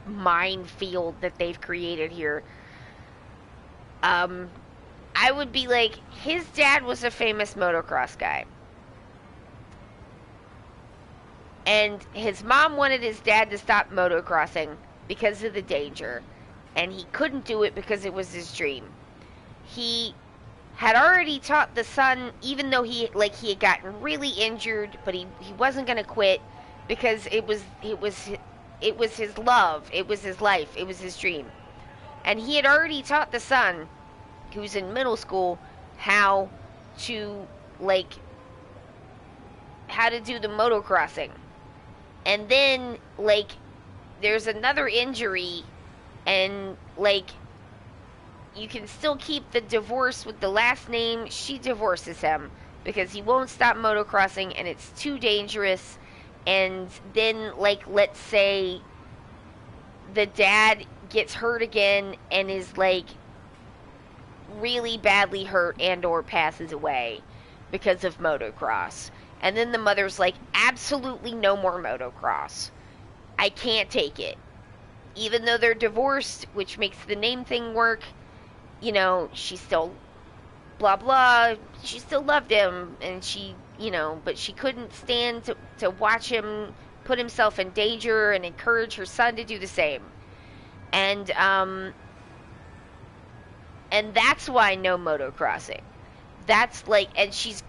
minefield that they've created here. I would be like, his dad was a famous motocross guy. And his mom wanted his dad to stop motocrossing because of the danger. And he couldn't do it because it was his dream. he had already taught the son, even though he had gotten really injured, but he wasn't gonna quit because it was his love, it was his life, it was his dream, and he had already taught the son, who's in middle school, how to like how to do the motocrossing, and then there's another injury, and you can still keep the divorce with the last name. She divorces him because he won't stop motocrossing and it's too dangerous. And then, let's say the dad gets hurt again and is really badly hurt and or passes away because of motocross. And then the mother's like, absolutely no more motocross. I can't take it. Even though they're divorced, which makes the name thing work, she still blah blah. She still loved him, and but she couldn't stand to watch him put himself in danger and encourage her son to do the same. And that's why no motocrossing. That's and she's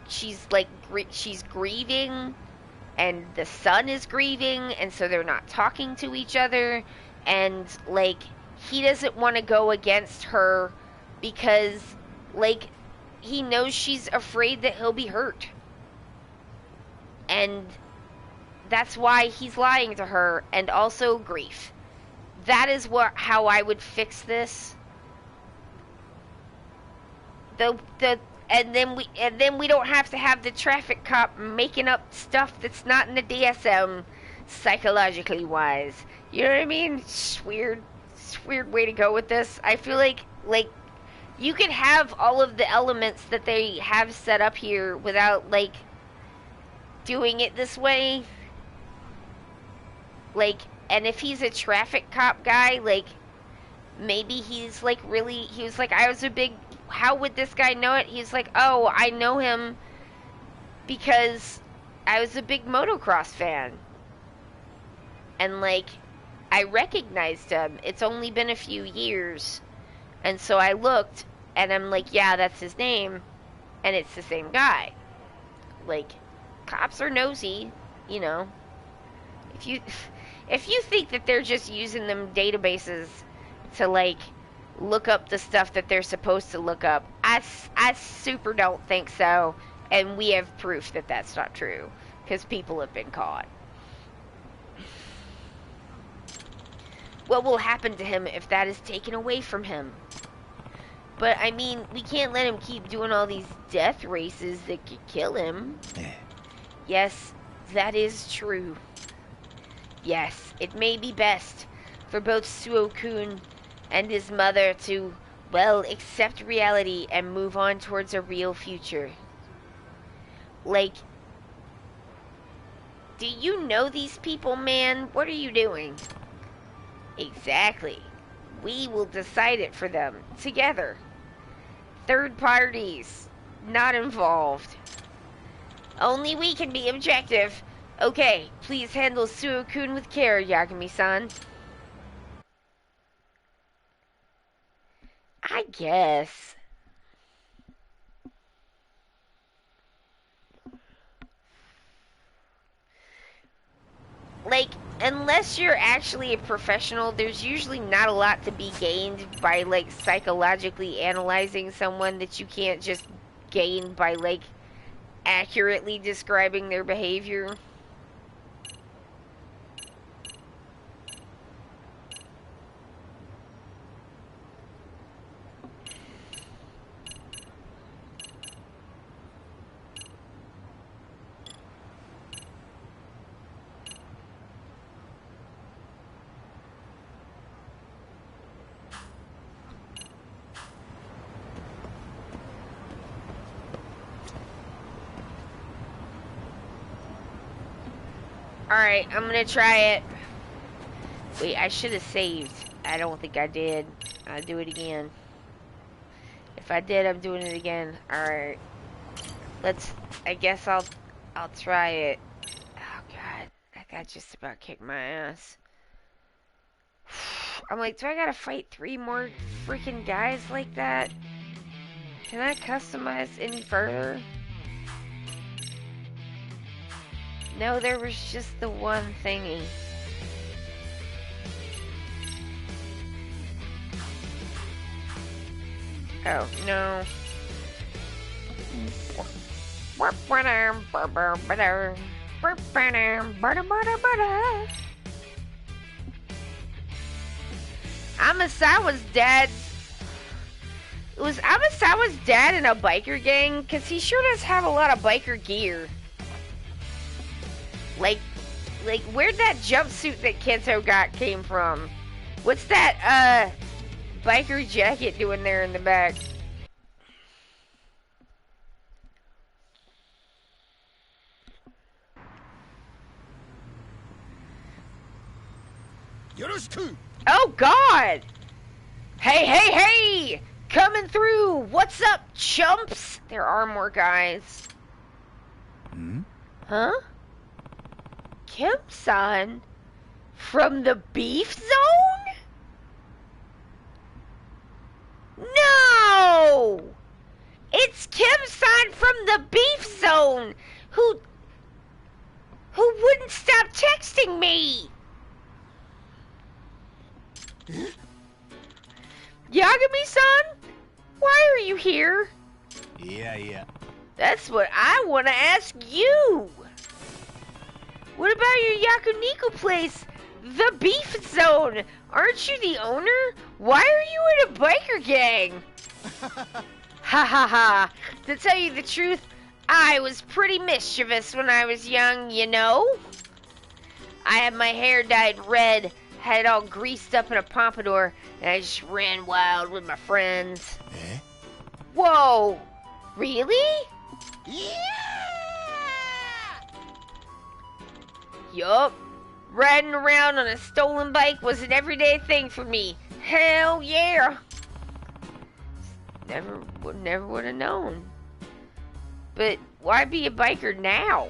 grieving, and the son is grieving, and so they're not talking to each other, and he doesn't want to go against her because he knows she's afraid that he'll be hurt, and that's why he's lying to her. And also grief. That is how I would fix this. And then we don't have to have the traffic cop making up stuff that's not in the DSM psychologically wise. You know what I mean? It's weird way to go with this. I feel like you could have all of the elements that they have set up here without doing it this way. And if he's a traffic cop guy, maybe he's he was I was a big, how would this guy know it? He's oh, I know him because I was a big motocross fan. And I recognized him. It's only been a few years. And so I looked and I'm yeah, that's his name. And it's the same guy. Cops are nosy, If you think that they're just using them databases to look up the stuff that they're supposed to look up, I super don't think so. And we have proof that that's not true because people have been caught. What will happen to him if that is taken away from him? But I mean, we can't let him keep doing all these death races that could kill him. Yes, that is true. Yes, it may be best for both Suo-kun and his mother to, well, accept reality and move on towards a real future. Do you know these people, man? What are you doing? Exactly. We will decide it for them, together. Third parties, not involved. Only we can be objective. Okay, please handle Suo-kun with care, Yagami-san. I guess. Unless you're actually a professional, there's usually not a lot to be gained by, psychologically analyzing someone that you can't just gain by, accurately describing their behavior. Alright, I'm gonna try it. Wait, I should have saved. I don't think I did. I'll do it again. If I did, I'm doing it again. Alright. I guess I'll try it. Oh god, that guy just about kicked my ass. I'm do I gotta fight 3 more freaking guys like that? Can I customize any further? No, there was just the one thingy. Oh, no. Amasawa's dad was Amasawa's dad in a biker gang? Cause he sure does have a lot of biker gear. Like where'd that jumpsuit that Kento got came from? What's that biker jacket doing there in the back? Yoroshiku! Oh God! Hey, hey, hey! Coming through! What's up, chumps? There are more guys. Hmm? Huh? Kim-san? From the beef zone? No! It's Kim-san from the beef zone who wouldn't stop texting me. Yagami-san? Why are you here? Yeah. That's what I want to ask you. What about your Yakuniku place? The Beef Zone. Aren't you the owner? Why are you in a biker gang? Ha ha ha. To tell you the truth, I was pretty mischievous when I was young, you know? I had my hair dyed red, had it all greased up in a pompadour, and I just ran wild with my friends. Eh? Whoa! Really? Yeah! Yup. Riding around on a stolen bike was an everyday thing for me. Hell yeah! Never would have known. But why be a biker now?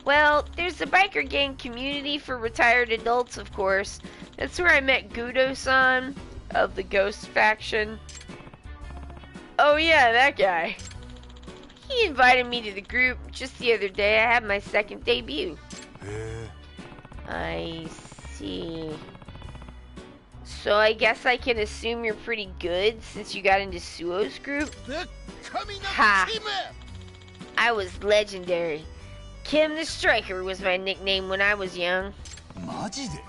Well, there's a biker gang community for retired adults, of course. That's where I met Gudo-san of the Ghost faction. Oh yeah, that guy. He invited me to the group just the other day. I had my second debut. I see. So I guess I can assume you're pretty good since you got into Suo's group? Ha! I was legendary. Kim the Striker was my nickname when I was young. マジで?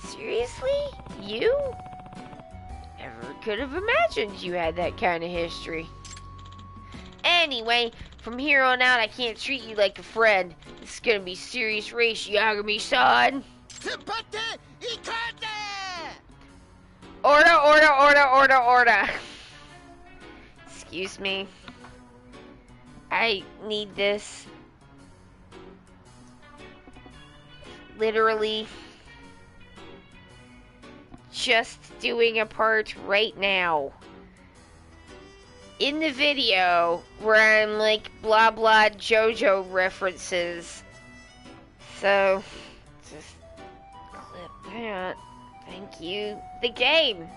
Seriously? You? Never could have imagined you had that kind of history. Anyway, from here on out, I can't treat you like a friend. This is gonna be serious race, Yagami-san. Order. Excuse me. I need this. Literally. Just doing a part right now. In the video where I'm like blah blah JoJo references. So just clip that. Thank you. The game.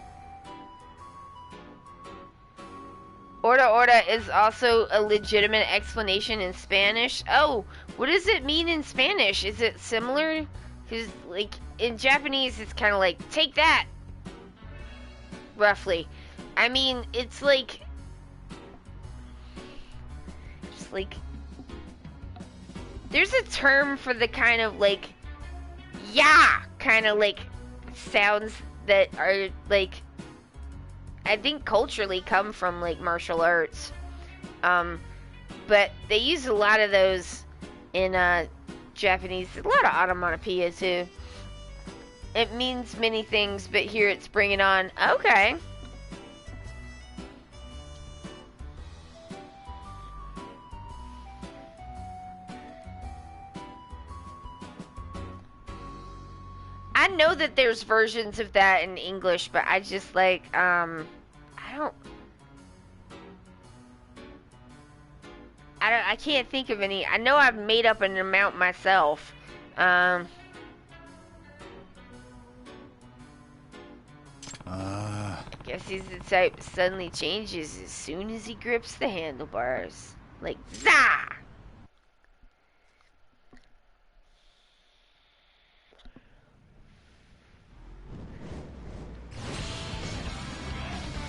Order is also a legitimate explanation in Spanish. Oh, what does it mean in Spanish? Is it similar? Because like in Japanese it's kind of like take that. Roughly. I mean, it's like there's a term for the kind of like kind of like sounds that are like I think culturally come from like martial arts, but they use a lot of those in Japanese. A lot of onomatopoeia too. It means many things, but here it's bringing on okay. I know that there's versions of that in English, but I just like, I can't think of any. I know I've made up an amount myself. Guess he's the type suddenly changes as soon as he grips the handlebars. Like, zah!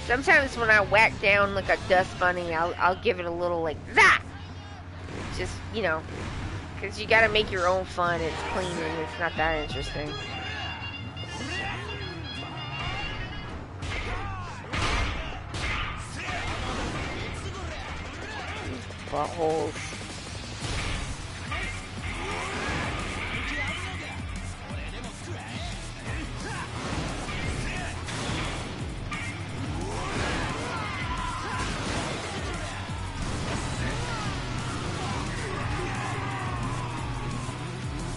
Sometimes when I whack down like a dust bunny, I'll give it a little like, zah! Just, you know, because you gotta make your own fun. It's clean and it's not that interesting. Buttholes.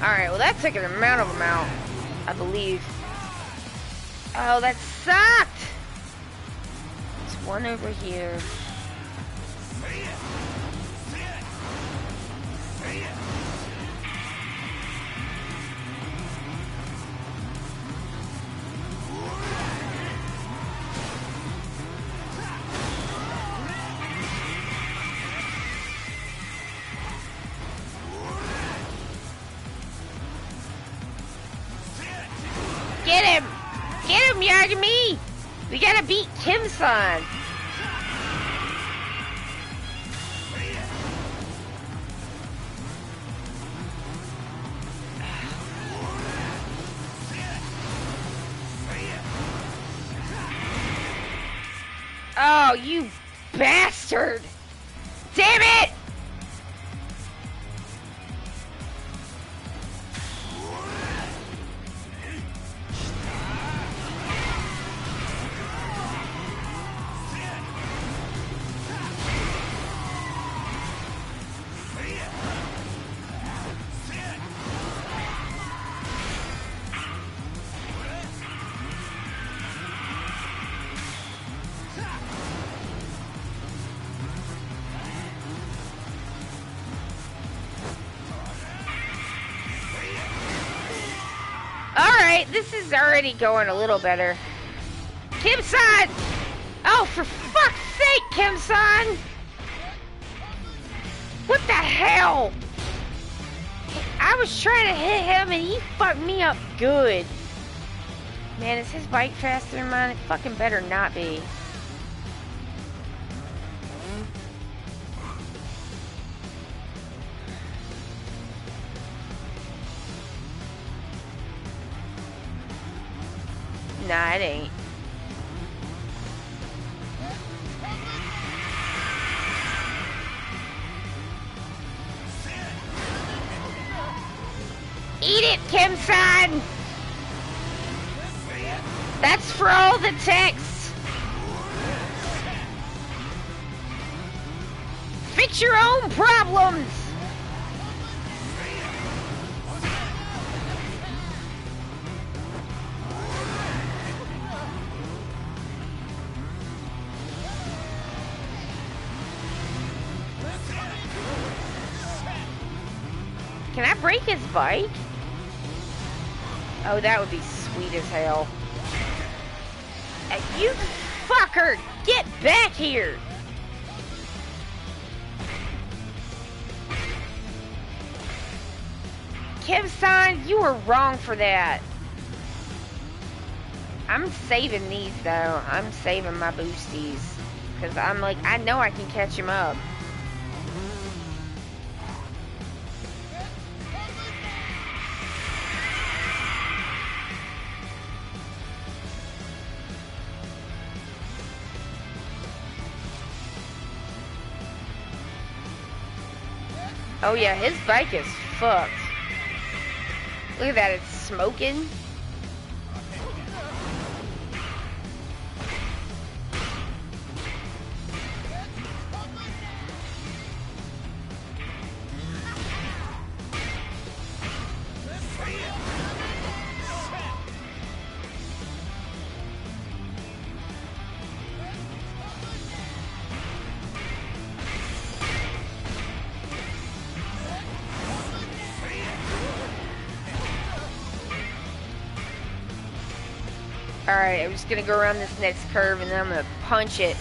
Alright, well that took an amount of them out, I believe. Oh, that sucked! There's one over here. Get him! Get him, Yagami! We gotta beat Kim-san! Oh, you bastard! Damn it! Alright, this is already going a little better. Kim-san! Oh, for fuck's sake, Kim-san! What the hell? I was trying to hit him and he fucked me up good. Man, is his bike faster than mine? It fucking better not be. Nah, it ain't. Eat it, Kim-san! That's for all the texts! Fix your own problems! Can I break his bike? Oh, that would be sweet as hell. You fucker! Get back here! Kim-san, you were wrong for that. I'm saving these, though. I'm saving my boosties. Because I'm like, I know I can catch him up. Oh yeah, his bike is fucked. Look at that, it's smoking. Alright, I'm just gonna go around this next curve and then I'm gonna punch it.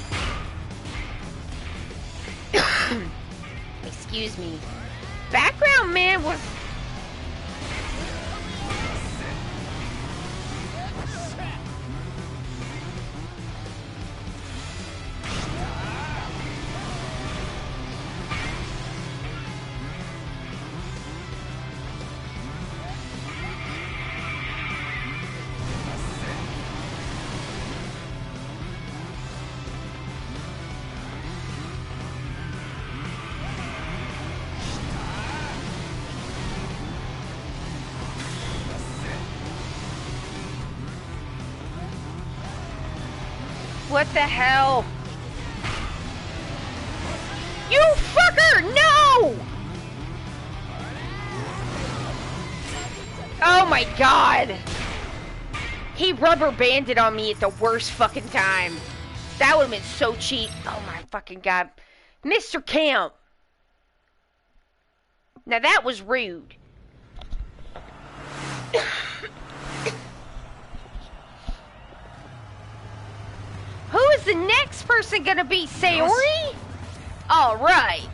Excuse me. Background man was... What the hell? You fucker! No! Oh my god! He rubber banded on me at the worst fucking time. That would have been so cheap. Oh my fucking god. Mr. Camp. Now that was rude. Who is the next person gonna be? Sayori? Alright.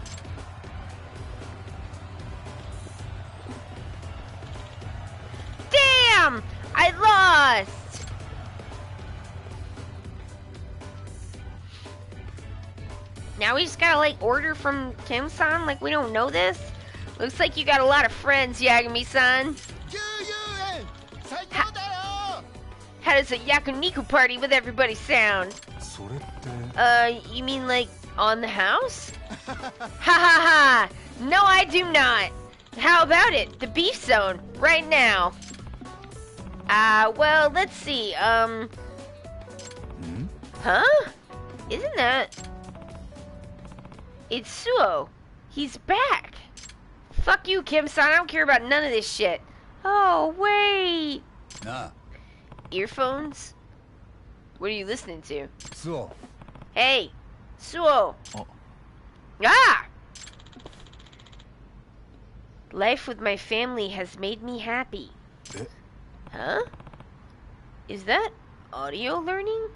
Damn! I lost! Now we just gotta like order from Kim-san? Like we don't know this? Looks like you got a lot of friends, Yagami-san. How does a yakuniku party with everybody sound? You mean like on the house? Ha ha ha! No, I do not. How about it? The beef zone, right now. Well, let's see, Huh? Isn't that... It's Suo. He's back. Fuck you, Kim-san. I don't care about none of this shit. Oh, wait. Nah. Earphones? What are you listening to? Suo. Hey, Suo. Oh. Ah! Life with my family has made me happy. Huh? Is that audio learning?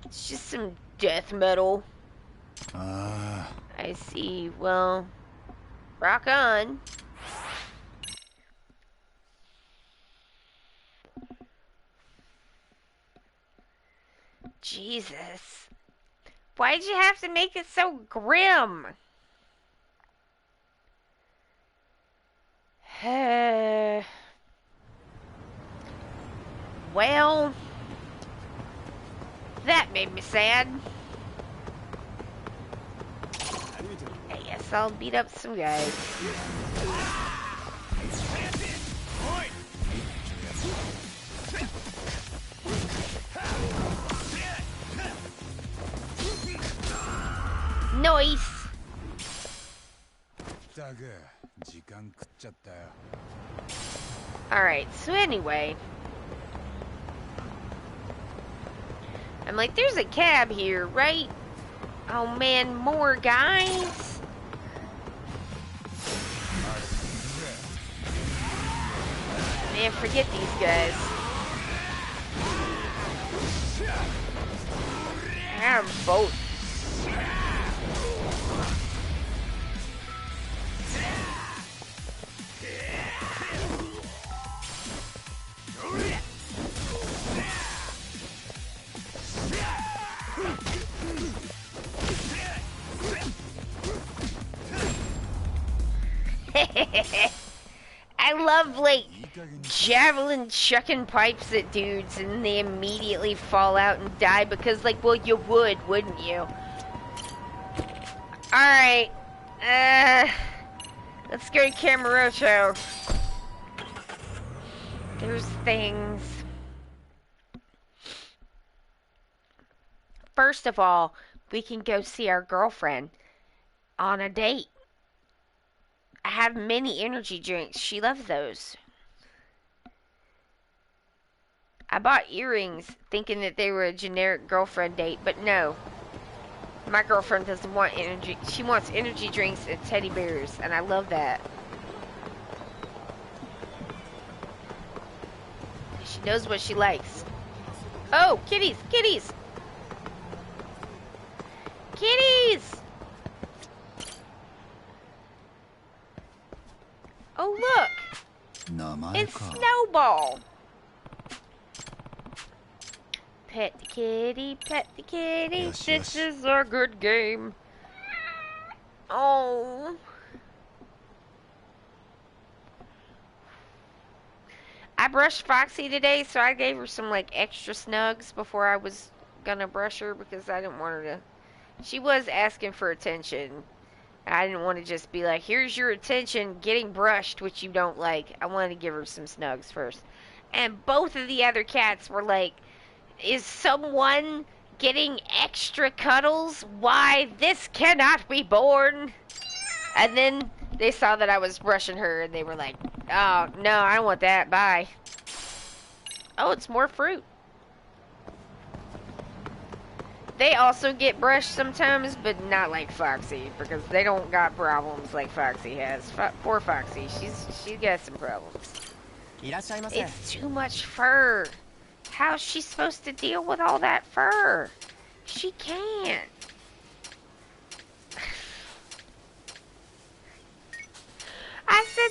It's just some death metal. I see. Well, rock on. Jesus. Why'd you have to make it so grim? Well, that made me sad. I guess I'll beat up some guys. Nice. Alright, so anyway, I'm like, there's a cab here, right? Oh man, more guys? Man, forget these guys. I got them both. I love, like, javelin chucking pipes at dudes and they immediately fall out and die because, like, well, you would, wouldn't you? Alright, let's go to Kamurocho. There's things. First of all, we can go see our girlfriend on a date. I have many energy drinks. She loves those. I bought earrings thinking that they were a generic girlfriend date, but no. My girlfriend doesn't want energy. She wants energy drinks and teddy bears, and I love that. knows what she likes. Oh, kitties, kitties, kitties! Oh, look, 名前 it's か Snowball. Pet the kitty, pet the kitty. Yes, This yes. is a good game. Oh. I brushed Foxy today, so I gave her some like extra snugs before I was gonna brush her because I didn't want her to. She was asking for attention. I didn't want to just be like, here's your attention, getting brushed, which you don't like. I wanted to give her some snugs first. And both of the other cats were like, is someone getting extra cuddles? Why, this cannot be borne. And then they saw that I was brushing her, and they were like, oh, no, I don't want that. Bye. Oh, it's more fruit. They also get brushed sometimes, but not like Foxy, because they don't got problems like Foxy has. Poor Foxy, she got some problems. It's too much fur. How's she supposed to deal with all that fur? She can't. I said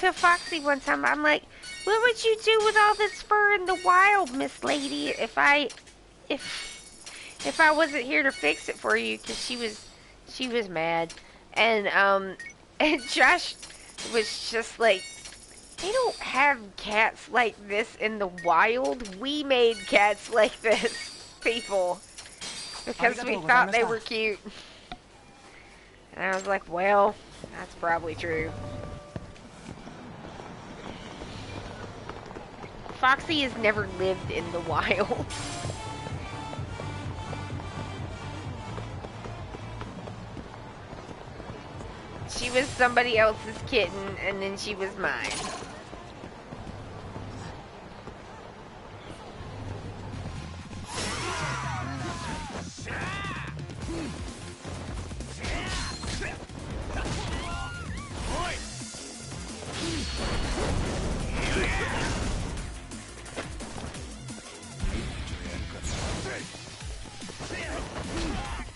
to Foxy one time, I'm like, what would you do with all this fur in the wild, Miss Lady, if I wasn't here to fix it for you? Because she was mad. And and Josh was just like, they don't have cats like this in the wild. We made cats like this, people, because we thought they were cute. And I was like, well, that's probably true. Foxy has never lived in the wild. She was somebody else's kitten, and then she was mine.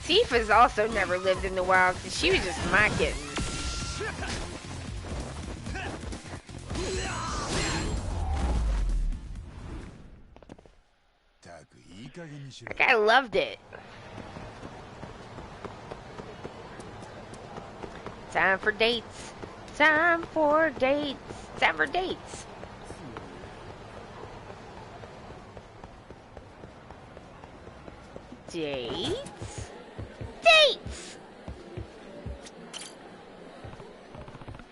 Tifa's also never lived in the wild because she was just my kitten. Like, I loved it. Time for dates. Time for dates. Time for dates. Dates? Dates!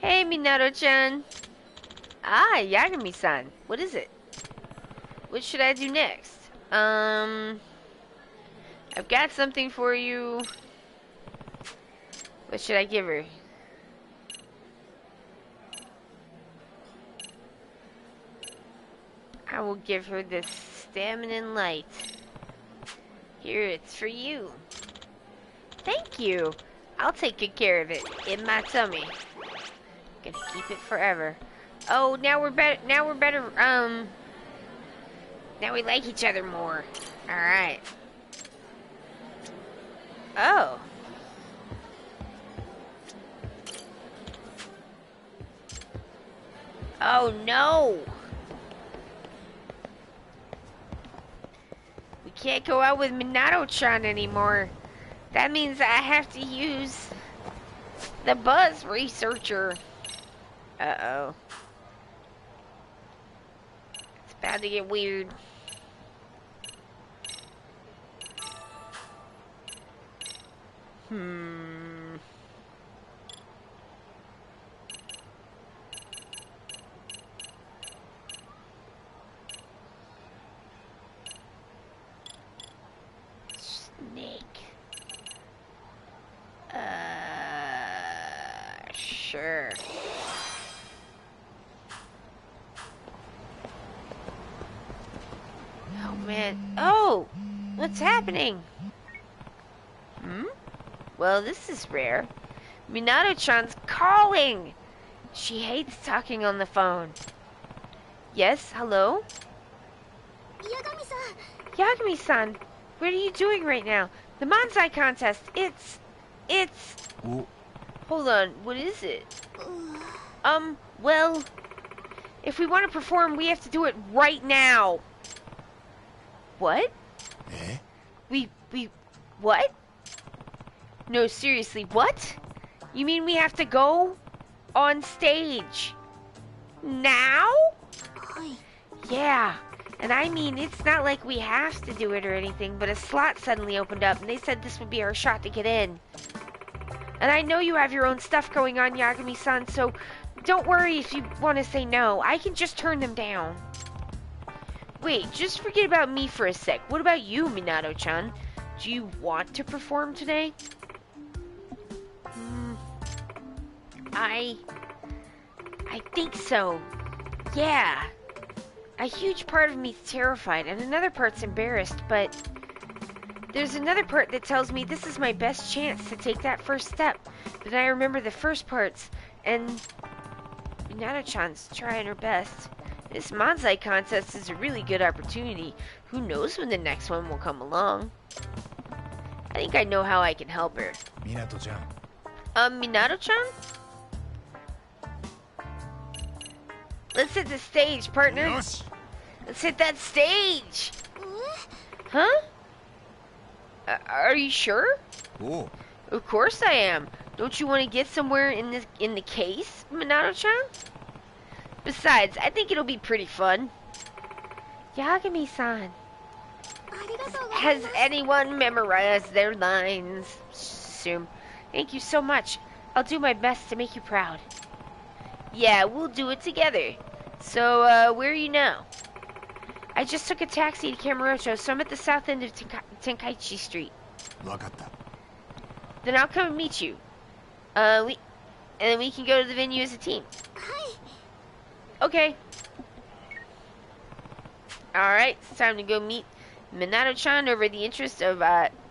Hey, Minato-chan. Ah, Yagami-san. What is it? What should I do next? I've got something for you. What should I give her? I will give her this stamina light. Here, it's for you. Thank you. I'll take good care of it in my tummy. Gonna keep it forever. Oh, now we're better. Now we're better. Now we like each other more. All right. Oh. Oh no. We can't go out with Minato-chan anymore. That means I have to use the Buzz Researcher. Uh-oh. It's about to get weird. Snake. Sure. Oh, man. Oh! What's happening? Well, this is rare. Minato-chan's calling! She hates talking on the phone. Yes, hello? Yagami-san, what are you doing right now? The Manzai contest, it's... Oh. Hold on, what is it? Well, if we want to perform, we have to do it right now. What? Eh? What? No, seriously, what? You mean we have to go on stage now? Yeah, and I mean, it's not like we have to do it or anything, but a slot suddenly opened up, and they said this would be our shot to get in. And I know you have your own stuff going on, Yagami-san, so don't worry if you want to say no. I can just turn them down. Wait, just forget about me for a sec. What about you, Minato-chan? Do you want to perform today? I think so. Yeah. A huge part of me's terrified, and another part's embarrassed, but there's another part that tells me this is my best chance to take that first step. But I remember the first parts, and Minato-chan's trying her best. This Manzai contest is a really good opportunity. Who knows when the next one will come along? I think I know how I can help her. Minato-chan. Minato-chan? Let's hit the stage, partner. Yoshi. Let's hit that stage. Huh? Are you sure? Oh. Of course I am. Don't you want to get somewhere in the case, Minato-chan? Besides, I think it'll be pretty fun. Yagami-san. Has anyone memorized their lines? Soon. Thank you so much. I'll do my best to make you proud. Yeah, we'll do it together. So, where are you now? I just took a taxi to Kamurocho, so I'm at the south end of Tenkaichi Street. Wakatta. Then I'll come and meet you. And then we can go to the venue as a team. Okay. Alright, it's time to go meet Minato-chan over the interest of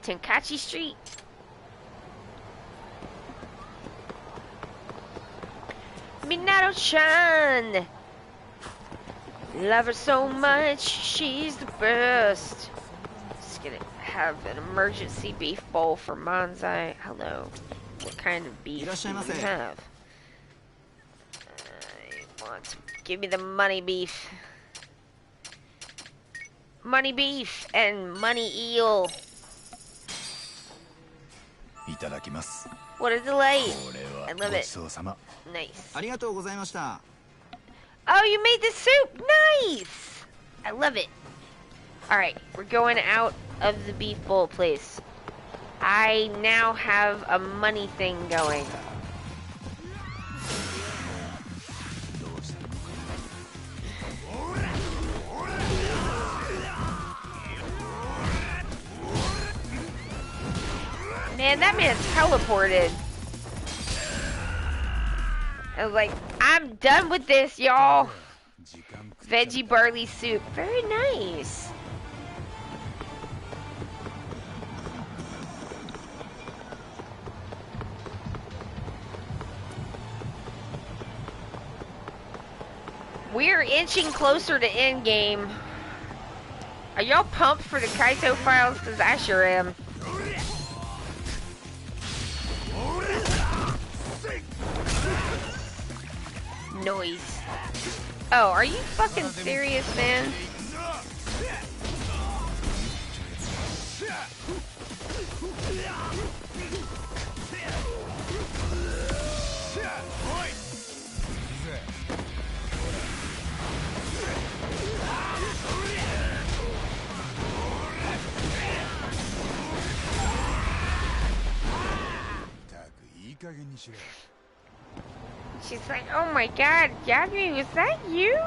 Tenkaichi Street. Minato-chan! Love her so much, she's the best. Just gonna have an emergency beef bowl for Manzai. Hello. What kind of beef do you have? I want... Give me the money beef. Money beef and money eel. Itadakimasu. What a delight. I love it. Nice. Oh, you made the soup. Nice. I love it. Alright, we're going out of the beef bowl place. I now have a money thing going. Man, that man teleported. I was like, I'm done with this, y'all. Veggie barley soup. Very nice. We're inching closer to endgame. Are y'all pumped for the Kaito files? Because I sure am. Noise. Oh, are you fucking serious, man? She's like, oh my god, Yagami, was that you?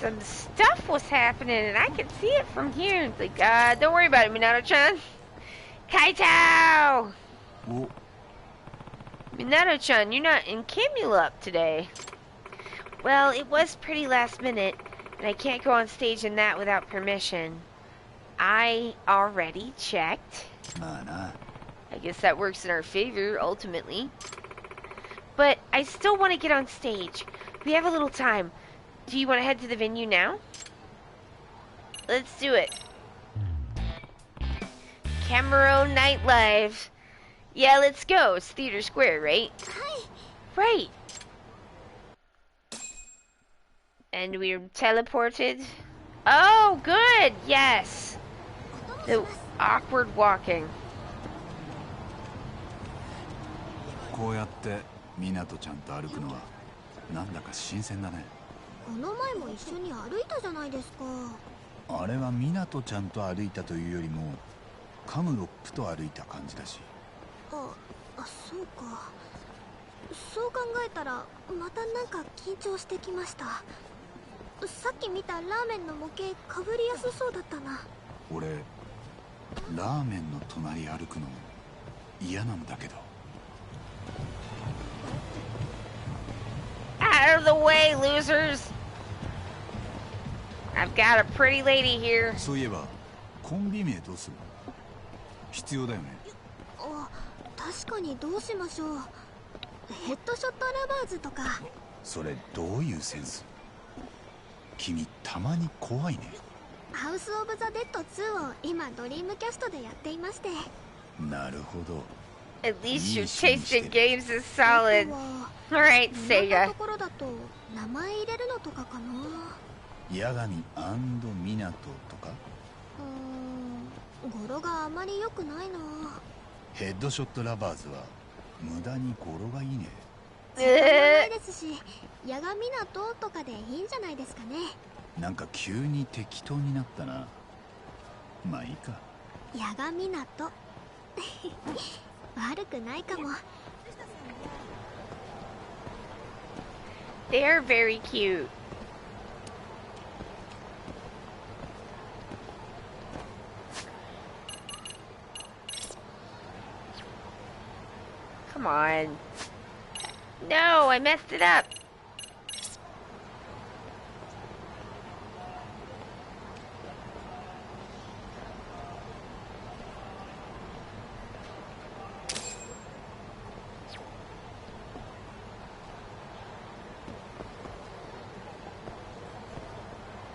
Some stuff was happening and I could see it from here. It's like, don't worry about it, Minato-chan. Kaito! Oh. Minato-chan, you're not in Camulope today. Well, it was pretty last minute, and I can't go on stage in that without permission. I already checked. I guess that works in our favor, ultimately. But I still want to get on stage. We have a little time. Do you want to head to the venue now? let's do it. Cameron Nightlife. Yeah, let's go. It's Theater Square, right? Right. And we're teleported. Oh, good. Yes. The awkward walking. こうやって湊ちゃんと歩くのはなんだか新鮮だね。この前も一緒に歩いたじゃないですか。あれは湊ちゃんと歩いたというよりもカムロップと歩いた感じだし。そうか。そう考えたらまたなんか緊張してきました。さっき見たラーメンの模型かぶりやすそうだったな。俺ラーメンの隣歩くの嫌なんだけど。Out of the way, losers! I've got a pretty lady here. そういえばコンビ名どうする？必要だよね。確かにどうしましょう。ヘッドショットラバーズとか。それどういうセンス？君たまに怖いね。ハウス・オブ・ザ・デッド2を今ドリームキャストでやっていまして。なるほど。At least your taste in games is solid. Alright, こんな Sega. ところだと名前入れるのとかかな。八神湊とか。語呂があまり良くないな。ヘッドショットラバーズは無駄に語呂がいいね。ないですし、八神湊とかでいいんじゃないですかね。なんか急に適当になったな。まあいいか。八神湊悪くないかも。They are very cute. Come on. No, I messed it up.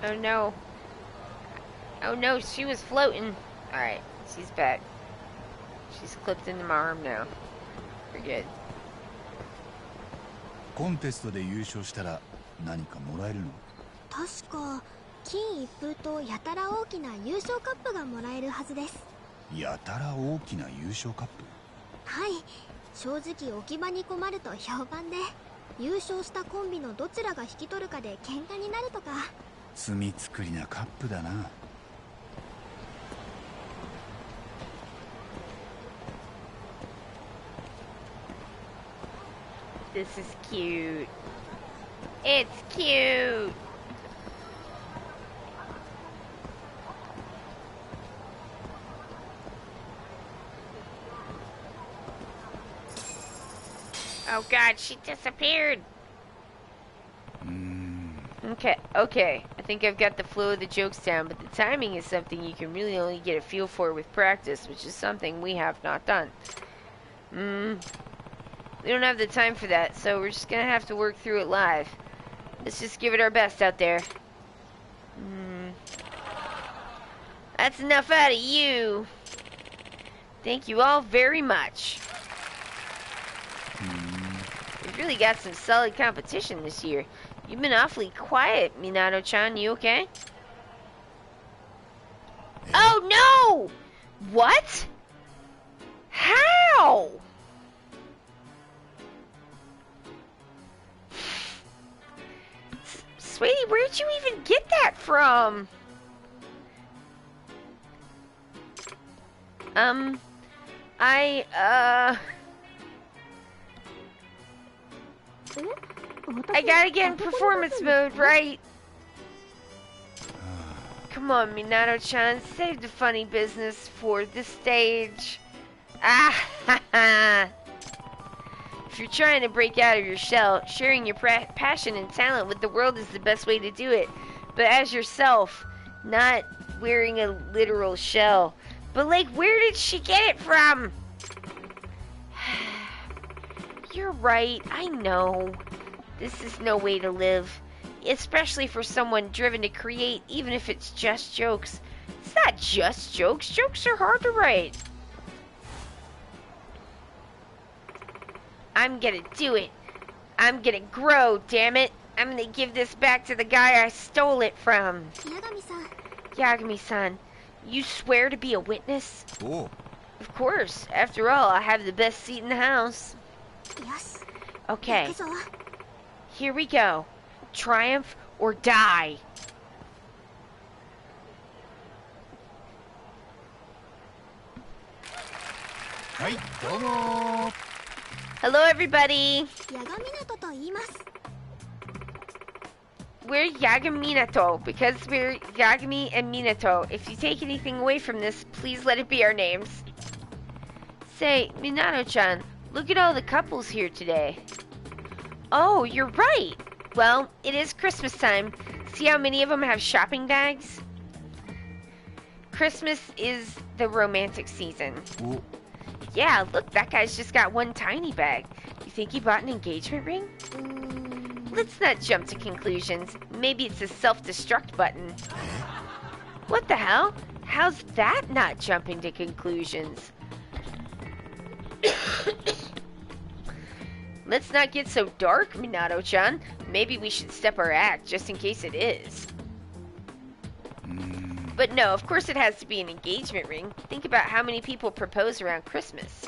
Oh no. Oh no, she was floating. Alright, she's back. She's clipped into my arm now. We're good. コンテストで優勝したら何かもらえるの？確か金一封とやたら大きな優勝カップがもらえるはずです。やたら大きな優勝カップ？はい、正直置き場に困ると評判で、優勝したコンビのどちらが引き取るかで喧嘩になるとか。罪作りなカップだな。This is cute. It's cute. Oh god, she disappeared. Okay. I think I've got the flow of the jokes down, but the timing is something you can really only get a feel for with practice, which is something we have not done. We don't have the time for that, so we're just gonna have to work through it live. Let's just give it our best out there. That's enough out of you. Thank you all very much. We've really got some solid competition this year. You've been awfully quiet, Minato-chan. You okay? Oh, no! What? How? Sweetie, where'd you even get that from? I gotta get in performance mode, right? Come on, Minato-chan, save the funny business for the stage. If you're trying to break out of your shell, sharing your passion and talent with the world is the best way to do it. But as yourself, not wearing a literal shell. But like, where did she get it from? You're right, I know. This is no way to live. especially for someone driven to create, even if it's just jokes. It's not just jokes. Jokes are hard to write. I'm gonna do it. I'm gonna grow, damn it. I'm gonna give this back to the guy I stole it from. Yagami-san. Yagami-san, you swear to be a witness? Oh, Of course. After all, I have the best seat in the house. Yoshi. Okay, 行くぞ。 here we go. Triumph or die. Hi, どうも。 Hello, everybody. ヤガミナトと言います。 We're Yagaminato because we're Yagami and Minato. If you take anything away from this, please let it be our names. Say, Minato-chan, look at all the couples here today. Oh, you're right. Well, it is Christmas time. See how many of them have shopping bags? Christmas is the romantic season. お、 Yeah, look, that guy's just got one tiny bag. You think he bought an engagement ring? うーん。 Let's not jump to conclusions. Maybe it's a self-destruct button. What the hell? How's that not jumping to conclusions? Let's not get so dark, Minato-chan. Maybe we should step our act just in case it is. うーん。 But no, of course it has to be an engagement ring. Think about how many people propose around Christmas.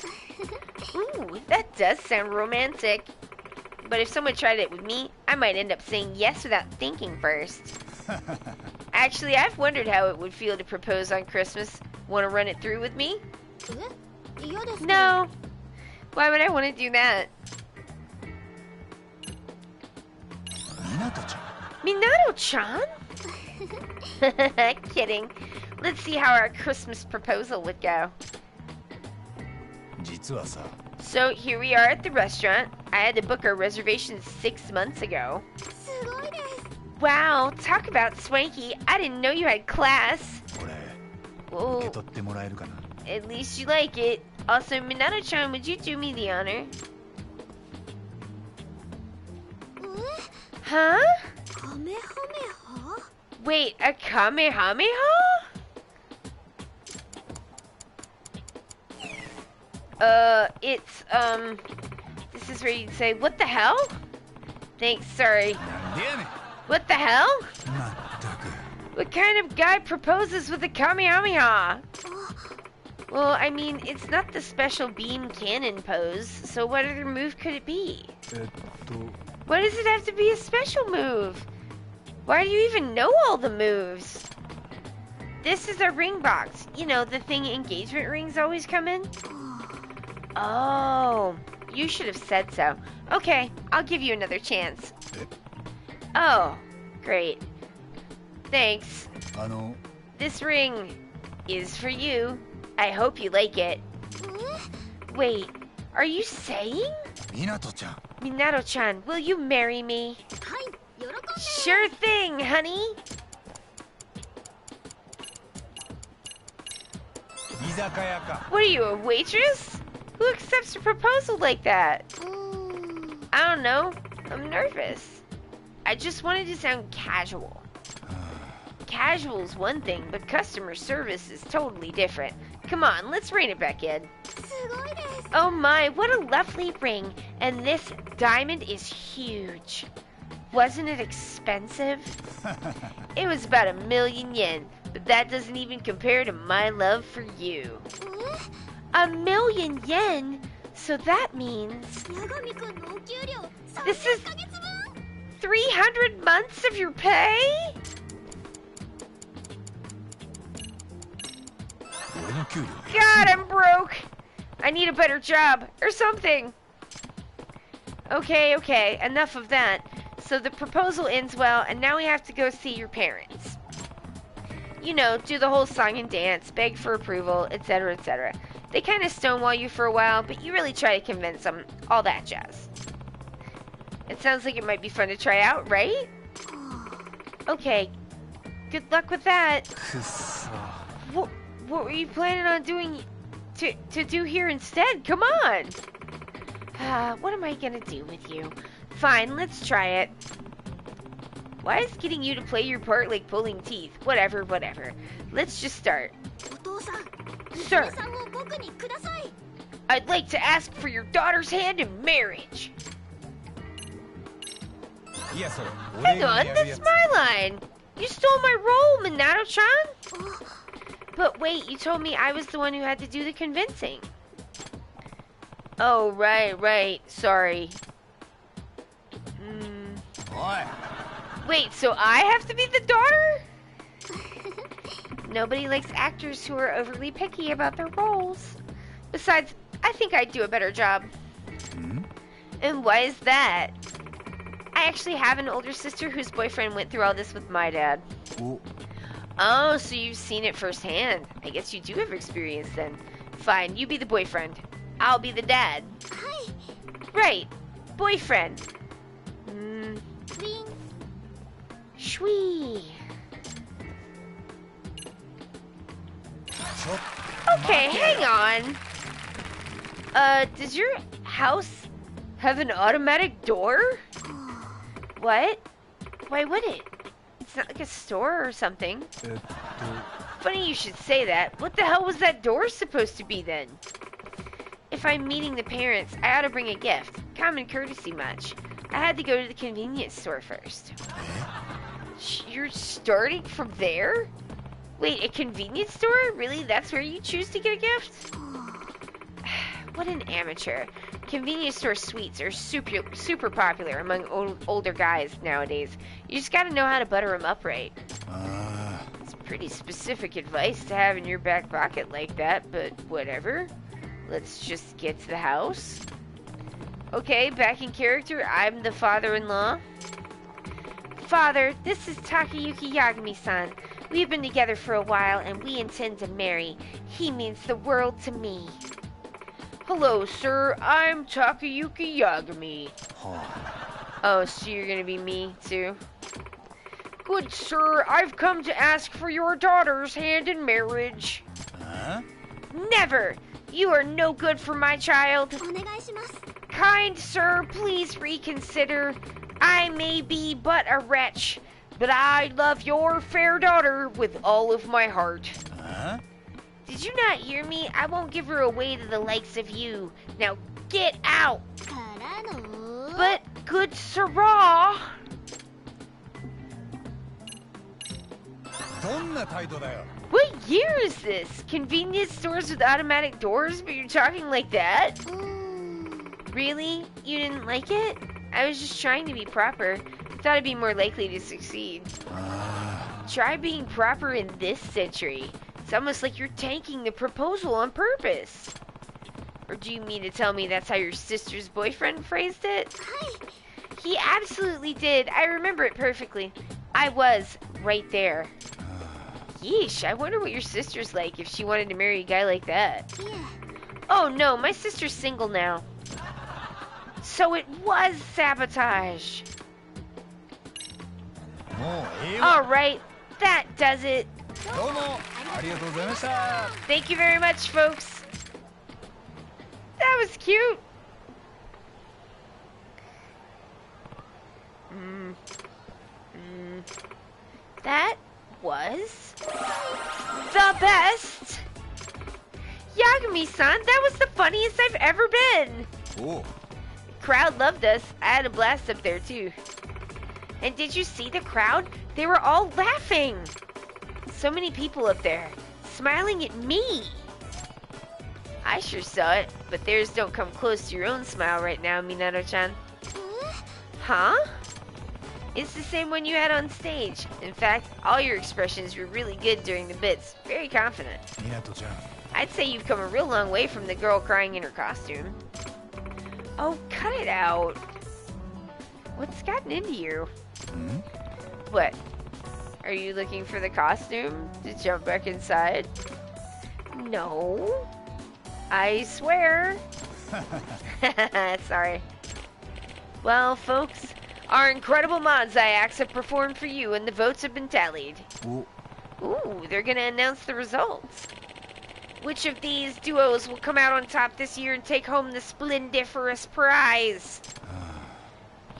Ooh, that does sound romantic. But if someone tried it with me, I might end up saying yes without thinking first. Actually, I've wondered how it would feel to propose on Christmas. Want to run it through with me? え、嫌ですか？ No. Why would I want to do that? みなとちゃん。 Minato-chan? Kidding. Let's see how our Christmas proposal would go. 実はさ、 So here we are at the restaurant. I had to book our reservations 6 months ago. すごいです。 Wow, talk about swanky. I didn't know you had class. これ受 Well, け取ってもらえるかな。 at least you like it. Also, Minato-chan, would you do me the honor? え、 Huh? カメハメハ？ Wait, a Kamehameha? This is where you'd say, what the hell? Thanks, sorry. なんでやねん。 What the hell? まったく。 What kind of guy proposes with a Kamehameha? あ、 Well, I mean, it's not the special beam cannon pose, so what other move could it be? と、 Why does it have to be a special move? Why do you even know all the moves? This is a ring box. You know, the thing engagement rings always come in? あ Oh, you should have said so. Okay, I'll give you another chance. え、 Oh, great. Thanks. あの、 This ring is for you. I hope you like it. え、 Wait, are you saying? みなとちゃん。 Minato-chan, will you marry me? はい、喜んで。 Sure thing, honey. 居酒屋か。 What are you, a waitress? Who accepts a proposal like that? うーん。 I don't know. I'm nervous. I just wanted to sound casual. Casual's one thing, but customer service is totally different. Come on, let's rein it back in. すごいです。 Oh my, what a lovely ring. And this diamond is huge. Wasn't it expensive? It was about 1,000,000 yen, but that doesn't even compare to my love for you. え、 1,000,000 yen? So that means ヤガミくんのお給料 This is- 300ヶ月分。 300 months of your pay? 俺の給料。 God, I'm broke. I need a better job or something. Okay, okay, enough of that. So the proposal ends well, and now we have to go see your parents. You know, do the whole song and dance, beg for approval, etc., etc. They kind of stonewall you for a while, but you really try to convince them, all that jazz. It sounds like it might be fun to try out, right? Okay, good luck with that. くっそ。 What were you planning on doing to do here instead? Come on! What am I gonna do with you? Fine, let's try it. Why is getting you to play your part like pulling teeth? Whatever, whatever. Let's just start. お父さん、 Sir, 娘さんを僕にください。 I'd like to ask for your daughter's hand in marriage. いや、それ Hang on, that's my line. You stole my role, Minato-chan. But wait, you told me I was the one who had to do the convincing. Oh, right. Sorry. Wait, so I have to be the daughter? Nobody likes actors who are overly picky about their roles. Besides, I think I'd do a better job. And why is that? I actually have an older sister whose boyfriend went through all this with my dad. Oh, so you've seen it firsthand. I guess you do have experience then. Fine, you be the boyfriend. I'll be the dad. Hi. Right, boyfriend. ウィン。 Shwee. Okay, hang on. Does your house have an automatic door? What? Why would it? It's not like a store or something. Funny you should say that. What the hell was that door supposed to be then? If I'm meeting the parents, I ought to bring a gift. Common courtesy much. I had to go to the convenience store first. You're starting from there? Wait, a convenience store? Really? That's where you choose to get a gift? What an amateur. Convenience store sweets are super popular among older guys nowadays. You just gotta know how to butter them up right. It's pretty specific advice to have in your back pocket like that, but whatever. Let's just get to the house. Okay, back in character, I'm the father-in-law. Father, this is Takayuki Yagami-san. We've been together for a while and we intend to marry. He means the world to me. Hello, sir. I'm Takayuki Yagami. Oh, so you're gonna be me, too? Good sir, I've come to ask for your daughter's hand in marriage. Never! You are no good for my child. お願いします。 Kind sir, please reconsider. I may be but a wretch, but I love your fair daughter with all of my heart. Did you not hear me? I won't give her away to the likes of you. Now get out! からの。 But, good sirrah! どんな態度だよ。 What year is this? Convenience stores with automatic doors, but you're talking like that? うーん。 Really? You didn't like it? I was just trying to be proper. Thought I'd be more likely to succeed. Try being proper in this century. It's almost like you're tanking the proposal on purpose. Or do you mean to tell me that's how your sister's boyfriend phrased it? はい。 He absolutely did. I remember it perfectly. I was right there. Yeesh, I wonder what your sister's like if she wanted to marry a guy like that. いえ。 Oh no, my sister's single now. So it was sabotage. もうええわ。 Alright, that does it. どうもありがとうございました。 Thank you very much, folks. That was cute. That was the best. Yagami-san, that was the funniest I've ever been. おう。 Crowd loved us. I had a blast up there too. And did you see the crowd? They were all laughing. So many people up there, smiling at me. I sure saw it, but theirs don't come close to your own smile right now, Minato-chan. Huh? It's the same one you had on stage. In fact, all your expressions were really good during the bits. Very confident. みなとちゃん。 I'd say you've come a real long way from the girl crying in her costume. Oh, cut it out. What's gotten into you? What? Are you looking for the costume to jump back inside? No. I swear. Sorry. Well, folks, our incredible Manzai acts have performed for you and the votes have been tallied. Ooh, they're gonna announce the results. Which of these duos will come out on top this year and take home the splendiferous prize?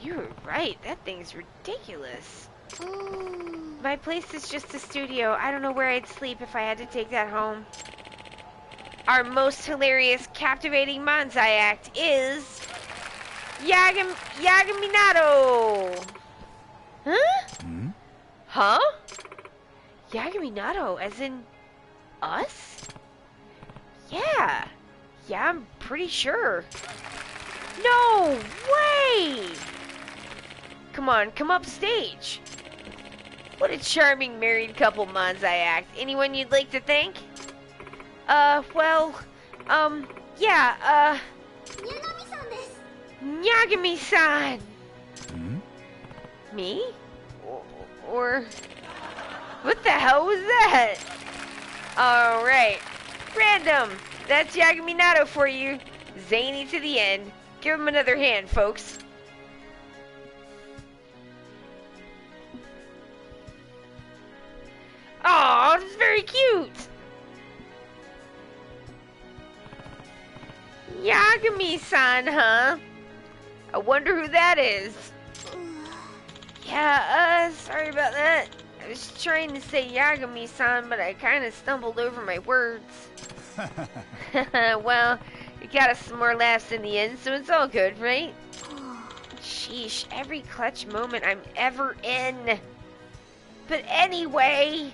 You're right, that thing's ridiculous. My place is just a studio. I don't know where I'd sleep if I had to take that home. Our most hilarious, captivating Manzai act is Yagaminato. Huh? Huh? Yagaminato, as in us? Yeah. Yeah, I'm pretty sure. No way! Come on, come upstage. What a charming married couple Manzai act. Anyone you'd like to thank? Yeah, Nyagami-san! Me? Or... What the hell was that? Alright. Random! That's Yagaminato for you. Zany to the end. Give him another hand, folks. Aw, this is very cute! Yagami-san, huh? I wonder who that is. Yeah, sorry about that. I was trying to say Yagami-san, but I kind of stumbled over my words. Well, it got us some more laughs in the end, so it's all good, right? Sheesh, every clutch moment I'm ever in. But anyway,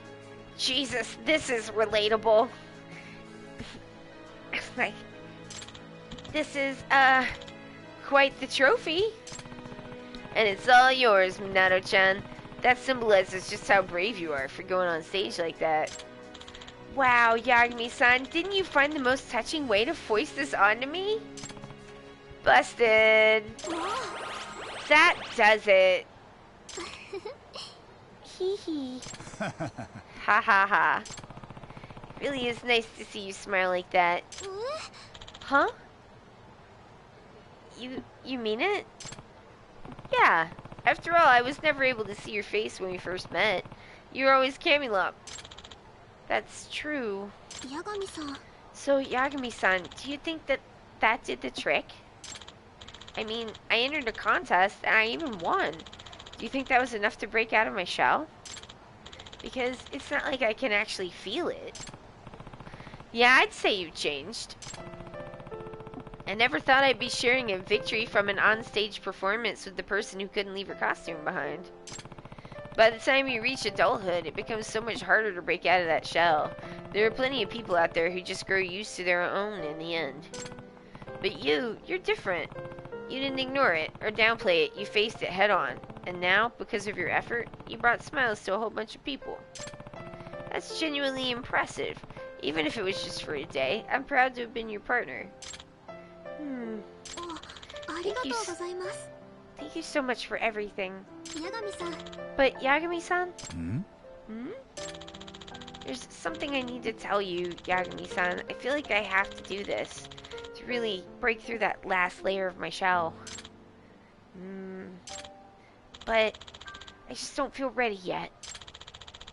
Jesus, this is relatable. Like, this is, quite the trophy. And it's all yours, Minato-chan. That symbolizes just how brave you are for going on stage like that. Wow, Yagami-san, didn't you find the most touching way to foist this onto me? Busted. That does it. Hee hee. Ha ha ha. It really is nice to see you smile like that. Huh? You mean it? Yeah. After all, I was never able to see your face when we first met. You were always Camelot. That's true. Yagami-san. So, Yagami-san, do you think that did the trick? I mean, I entered a contest and I even won. Do you think that was enough to break out of my shell? Because it's not like I can actually feel it. Yeah, I'd say you've changed. I never thought I'd be sharing a victory from an onstage performance with the person who couldn't leave her costume behind. By the time you reach adulthood, it becomes so much harder to break out of that shell. There are plenty of people out there who just grow used to their own in the end. But you're different. You didn't ignore it or downplay it, you faced it head on. And now, because of your effort, you brought smiles to a whole bunch of people. That's genuinely impressive. Even if it was just for a day, I'm proud to have been your partner. Thank you so much for everything. Yagami-san. But Yagami-san? There's something I need to tell you, Yagami-san. I feel like I have to do this to really break through that last layer of my shell. But I just don't feel ready yet.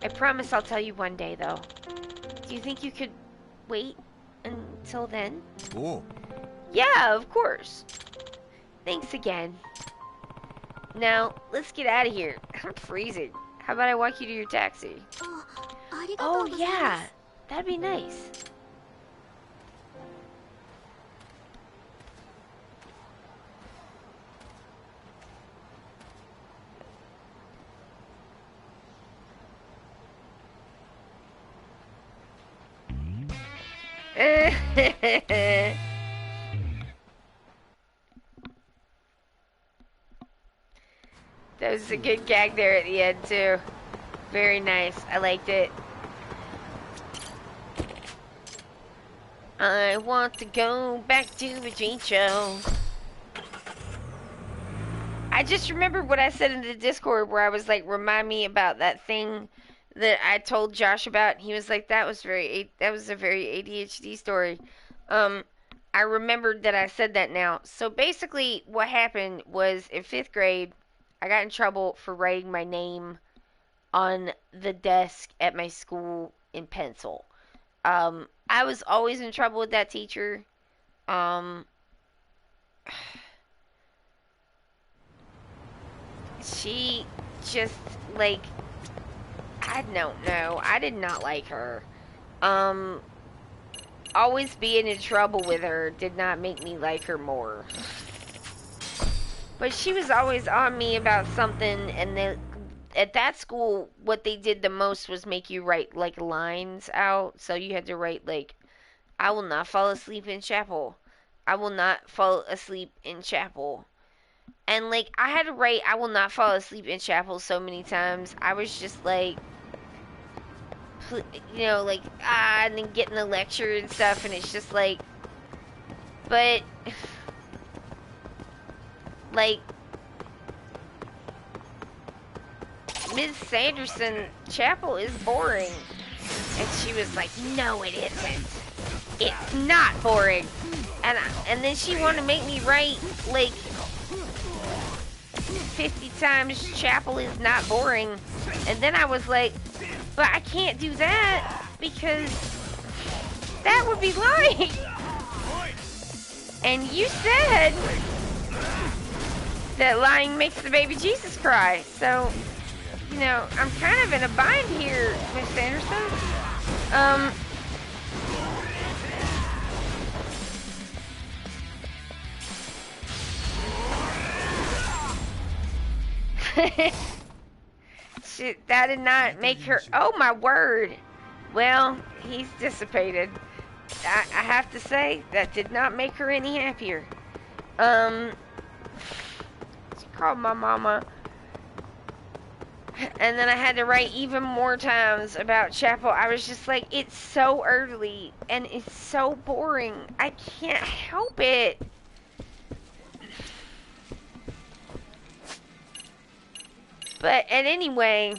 I promise I'll tell you one day, though. Do you think you could wait until then? Oh. Yeah, of course. Thanks again. Now, let's get out of here. I'm freezing. How about I walk you to your taxi? Oh, yeah. That'd be nice. That was a good gag there at the end, too. Very nice. I liked it. I want to go back to the Jane Show. I just remembered what I said in the Discord where I was like, remind me about that thing that I told Josh about. He was like, that was a very ADHD story. I remembered that I said that now. So basically what happened was in 5th grade, I got in trouble for writing my name on the desk at my school in pencil. I was always in trouble with that teacher. She just, like, I don't know. I did not like her. Always being in trouble with her did not make me like her more. But she was always on me about something, and then at that school, what they did the most was make you write, like, lines out. So you had to write, like, I will not fall asleep in chapel. I will not fall asleep in chapel. And, like, I had to write I will not fall asleep in chapel so many times. I was just like, you know, like, and then getting the lecture and stuff, and it's just like, but, like, Ms. Sanderson, chapel is boring. And she was like, no, it isn't. It's not boring. And then she wanted to make me write, like, 50 times chapel is not boring. And then I was like, but I can't do that because that would be lying. And you said that lying makes the baby Jesus cry. So, you know, I'm kind of in a bind here, Miss Anderson. Shit, that did not make her. Oh my word. Well, he's dissipated. I have to say, that did not make her any happier. She called my mama. And then I had to write even more times about chapel. I was just like, it's so early and it's so boring. I can't help it. But, and anyway,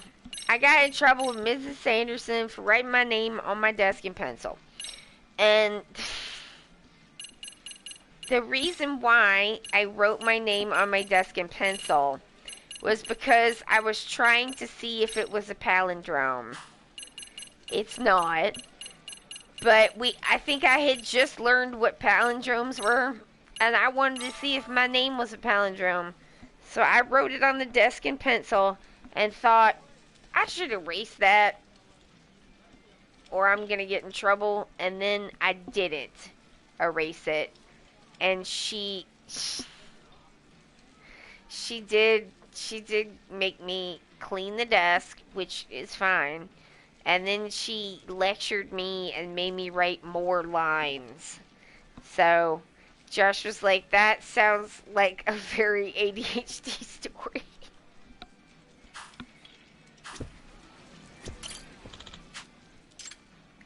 I got in trouble with Mrs. Sanderson for writing my name on my desk in pencil. And the reason why I wrote my name on my desk in pencil was because I was trying to see if it was a palindrome. It's not. But I think I had just learned what palindromes were, and I wanted to see if my name was a palindrome. So I wrote it on the desk in pencil and thought, I should erase that or I'm going to get in trouble. And then I didn't erase it. And she did make me clean the desk, which is fine. And then she lectured me and made me write more lines. So Josh was like, that sounds like a very ADHD story.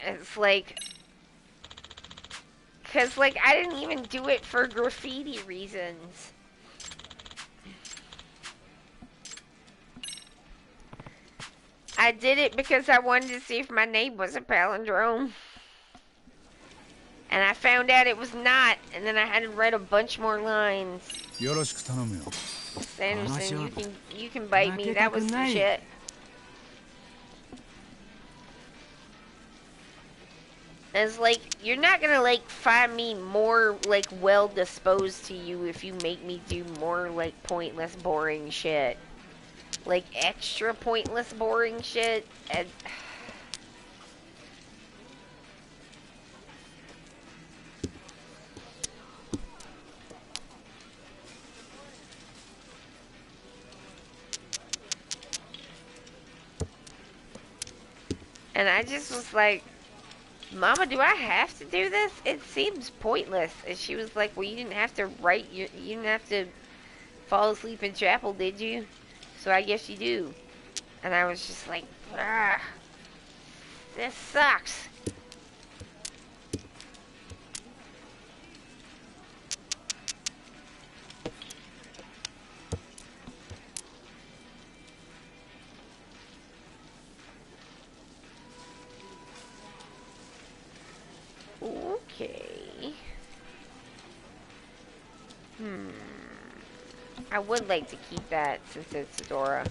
It's like, because, like, I didn't even do it for graffiti reasons. I did it because I wanted to see if my name was a palindrome. And I found out it was not, and then I had to write a bunch more lines. Sanderson, you can bite me. That was some shit. It's like, you're not gonna, like, find me more, like, well disposed to you if you make me do more, like, pointless, boring shit. Like, extra pointless, boring shit. And I just was like, Mama, do I have to do this? It seems pointless. And she was like, well, you didn't have to write, you didn't have to fall asleep in chapel, did you? So I guess you do. And I was just like, ah, this sucks. Okay. I would like to keep that since it's Adora.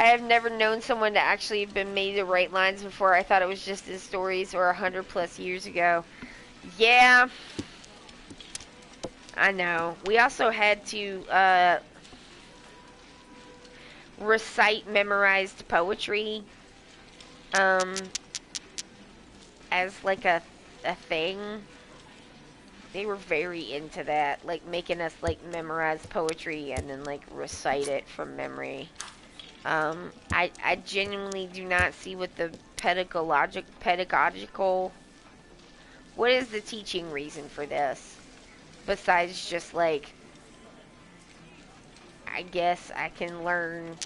have never known someone to actually have been made to write lines before. I thought it was just in stories or 100+ years ago. Yeah, I know. We also had to recite memorized poetry as like a thing. They were very into that, like making us like memorize poetry and then like recite it from memory. I genuinely do not see what the pedagogical, what is the teaching reason for this? Besides just like, I guess I can learn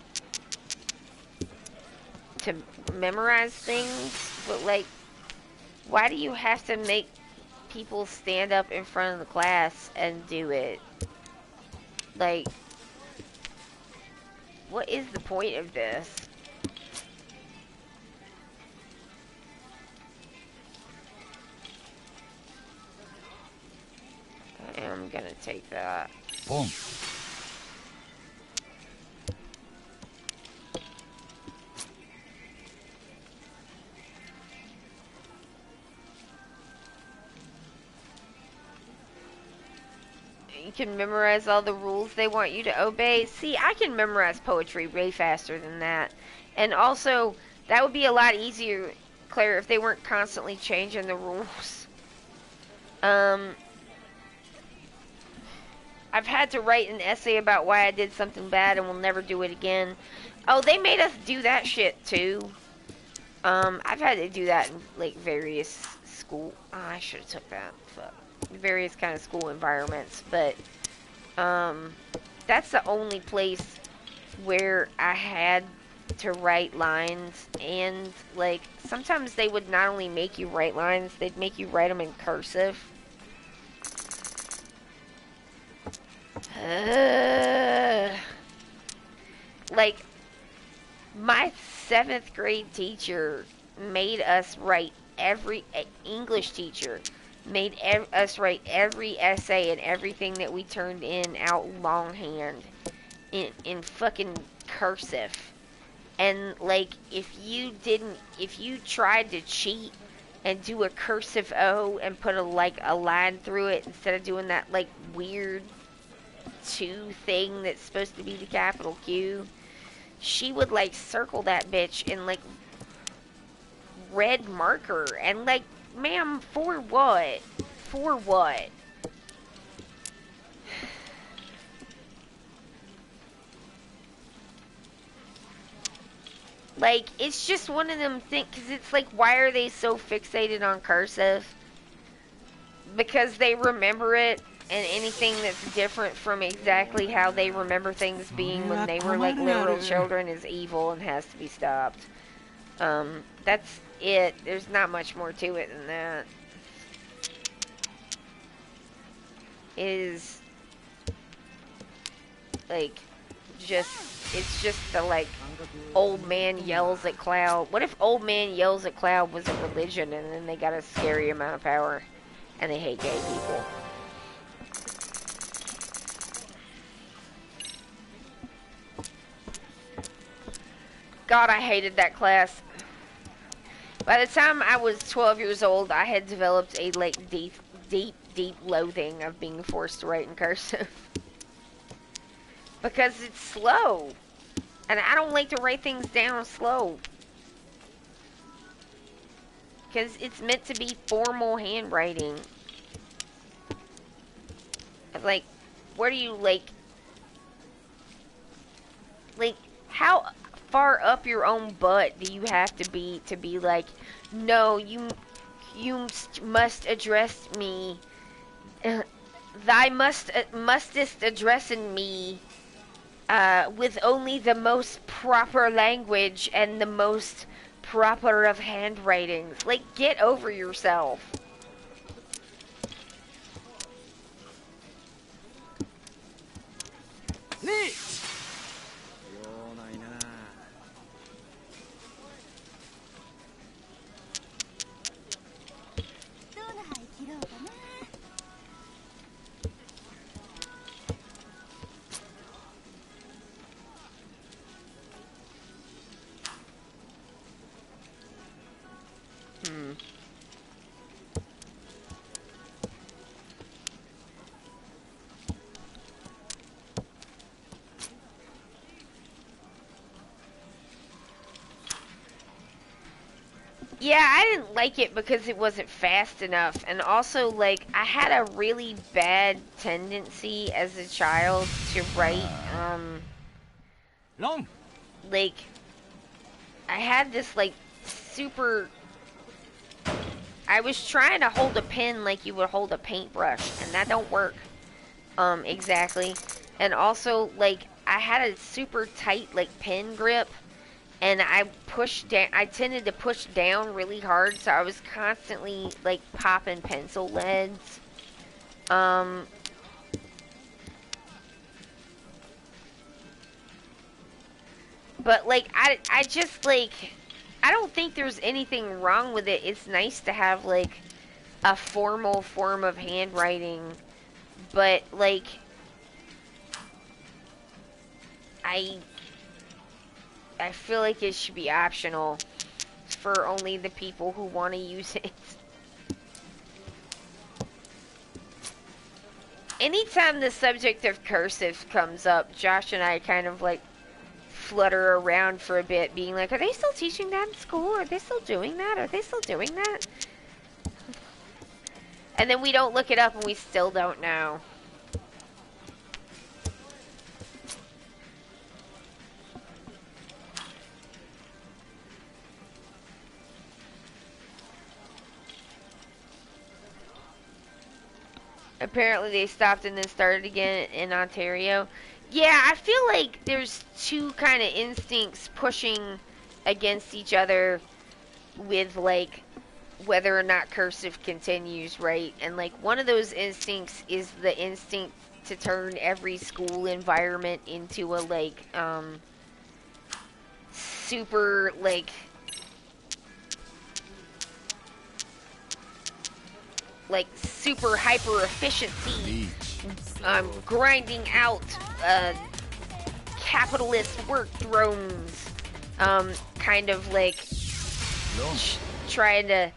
to memorize things, but like, why do you have to make people stand up in front of the class and do it? Like, what is the point of this? I'm gonna take that.ポン。You can memorize all the rules they want you to obey. See, I can memorize poetry way faster than that. And also, that would be a lot easier, Claire, if they weren't constantly changing the rules. I've had to write an essay about why I did something bad and will never do it again. Oh, they made us do that shit too. I've had to do that in like various school. Oh, I should have took that. Fuck. Various kind of school environments, but that's the only place where I had to write lines, and like sometimes they would not only make you write lines, they'd make you write them in cursive. Like, my 7th grade teacher made us write English teacher made us write every essay and everything that we turned in out longhand in fucking cursive. And like, if you tried to cheat and do a cursive O and put a line through it instead of doing that like weird 2 thing that's supposed to be the capital Q, she would like circle that bitch in like red marker. And like, ma'am, for what? For what? Like, it's just one of them things, because it's like, why are they so fixated on cursive? Because they remember it, and anything that's different from exactly how they remember things being when they were like literal children is evil and has to be stopped. That's it. There's not much more to it than that. It is like it's just the like old man yells at cloud. What if old man yells at cloud was a religion, and then they got a scary amount of power and they hate gay people? God, I hated that class. By the time I was 12 years old, I had developed a like deep loathing of being forced to write in cursive. Because it's slow. And I don't like to write things down slow. Because it's meant to be formal handwriting. Like, where do you like, how far up your own butt do you have to be like, no, you must address me, thou mustest address me with only the most proper language and the most proper of handwritings. Like, get over yourself. Hmm. Yeah, I didn't like it because it wasn't fast enough. And also, like, I had a really bad tendency as a child to write, Long. like, I had this, like, super... I was trying to hold a pen like you would hold a paintbrush, and that don't work, exactly. And also, like, I had a super tight, like, pen grip, and I tended to push down really hard, so I was constantly, like, popping pencil leads. But, like, I just, like, I don't think there's anything wrong with it. It's nice to have, like, a formal form of handwriting, but, like, I feel like it should be optional for only the people who want to use it. Anytime the subject of cursive comes up, Josh and I kind of, like, flutter around for a bit, being like, are they still teaching that in school? Are they still doing that? Are they still doing that? And then we don't look it up and we still don't know. Apparently they stopped and then started again in Ontario. Yeah, I feel like there's two kind of instincts pushing against each other with, like, whether or not cursive continues, right? And, like, one of those instincts is the instinct to turn every school environment into a, like, super, like super hyper efficiency, grinding out, capitalist work drones, kind of, like, trying to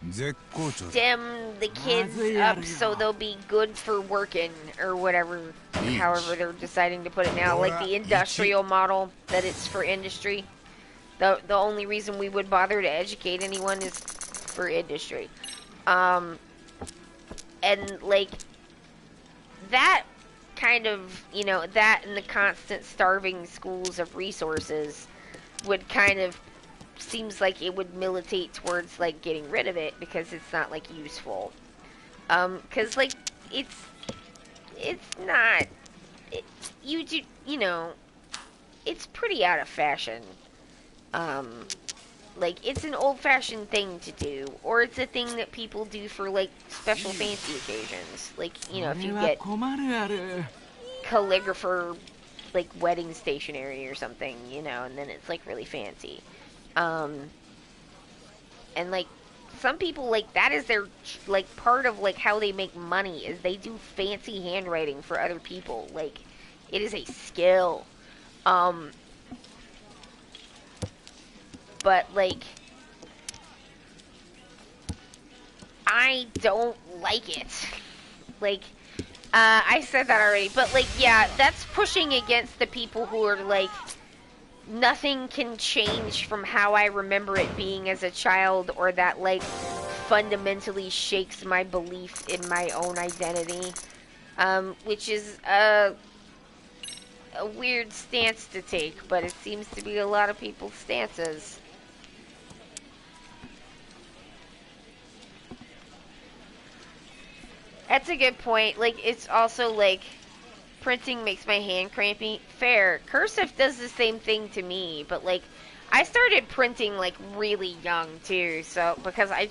stem the kids up so they'll be good for working, or whatever, however they're deciding to put it now, like the industrial model, that it's for industry. The only reason we would bother to educate anyone is for industry. And, like, that kind of, you know, that and the constant starving schools of resources would kind of, seems like it would militate towards, like, getting rid of it because it's not, like, useful. Because, like, it's not, you know, it's pretty out of fashion. Like, it's an old-fashioned thing to do, or it's a thing that people do for, like, special fancy occasions. Like, you know, if you get calligrapher, like, wedding stationery or something, you know, and then it's, like, really fancy. And, like, some people, like, that is their, like, part of, like, how they make money, is they do fancy handwriting for other people. Like, it is a skill. But, like, I don't like it. Like, I said that already, but, like, yeah, that's pushing against the people who are, like, nothing can change from how I remember it being as a child, or that, like, fundamentally shakes my belief in my own identity, which is a weird stance to take, but it seems to be a lot of people's stances. That's a good point. Like, it's also, like, printing makes my hand crampy. Fair. Cursive does the same thing to me, but, like, I started printing, like, really young, too, so, because I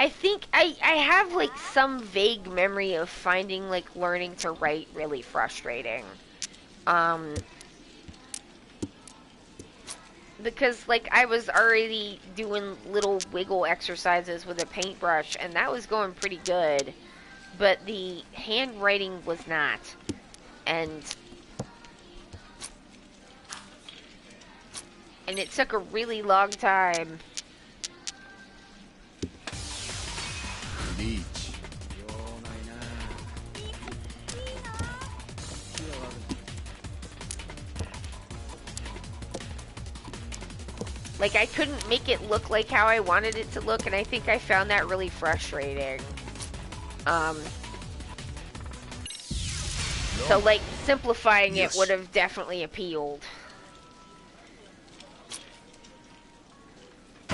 think I have, like, some vague memory of finding, like, learning to write really frustrating. Because, like, I was already doing little wiggle exercises with a paintbrush, and that was going pretty good. But the handwriting was not. And And it took a really long time. リーチ Like, I couldn't make it look like how I wanted it to look, and I think I found that really frustrating. So, like, simplifying it would have definitely appealed.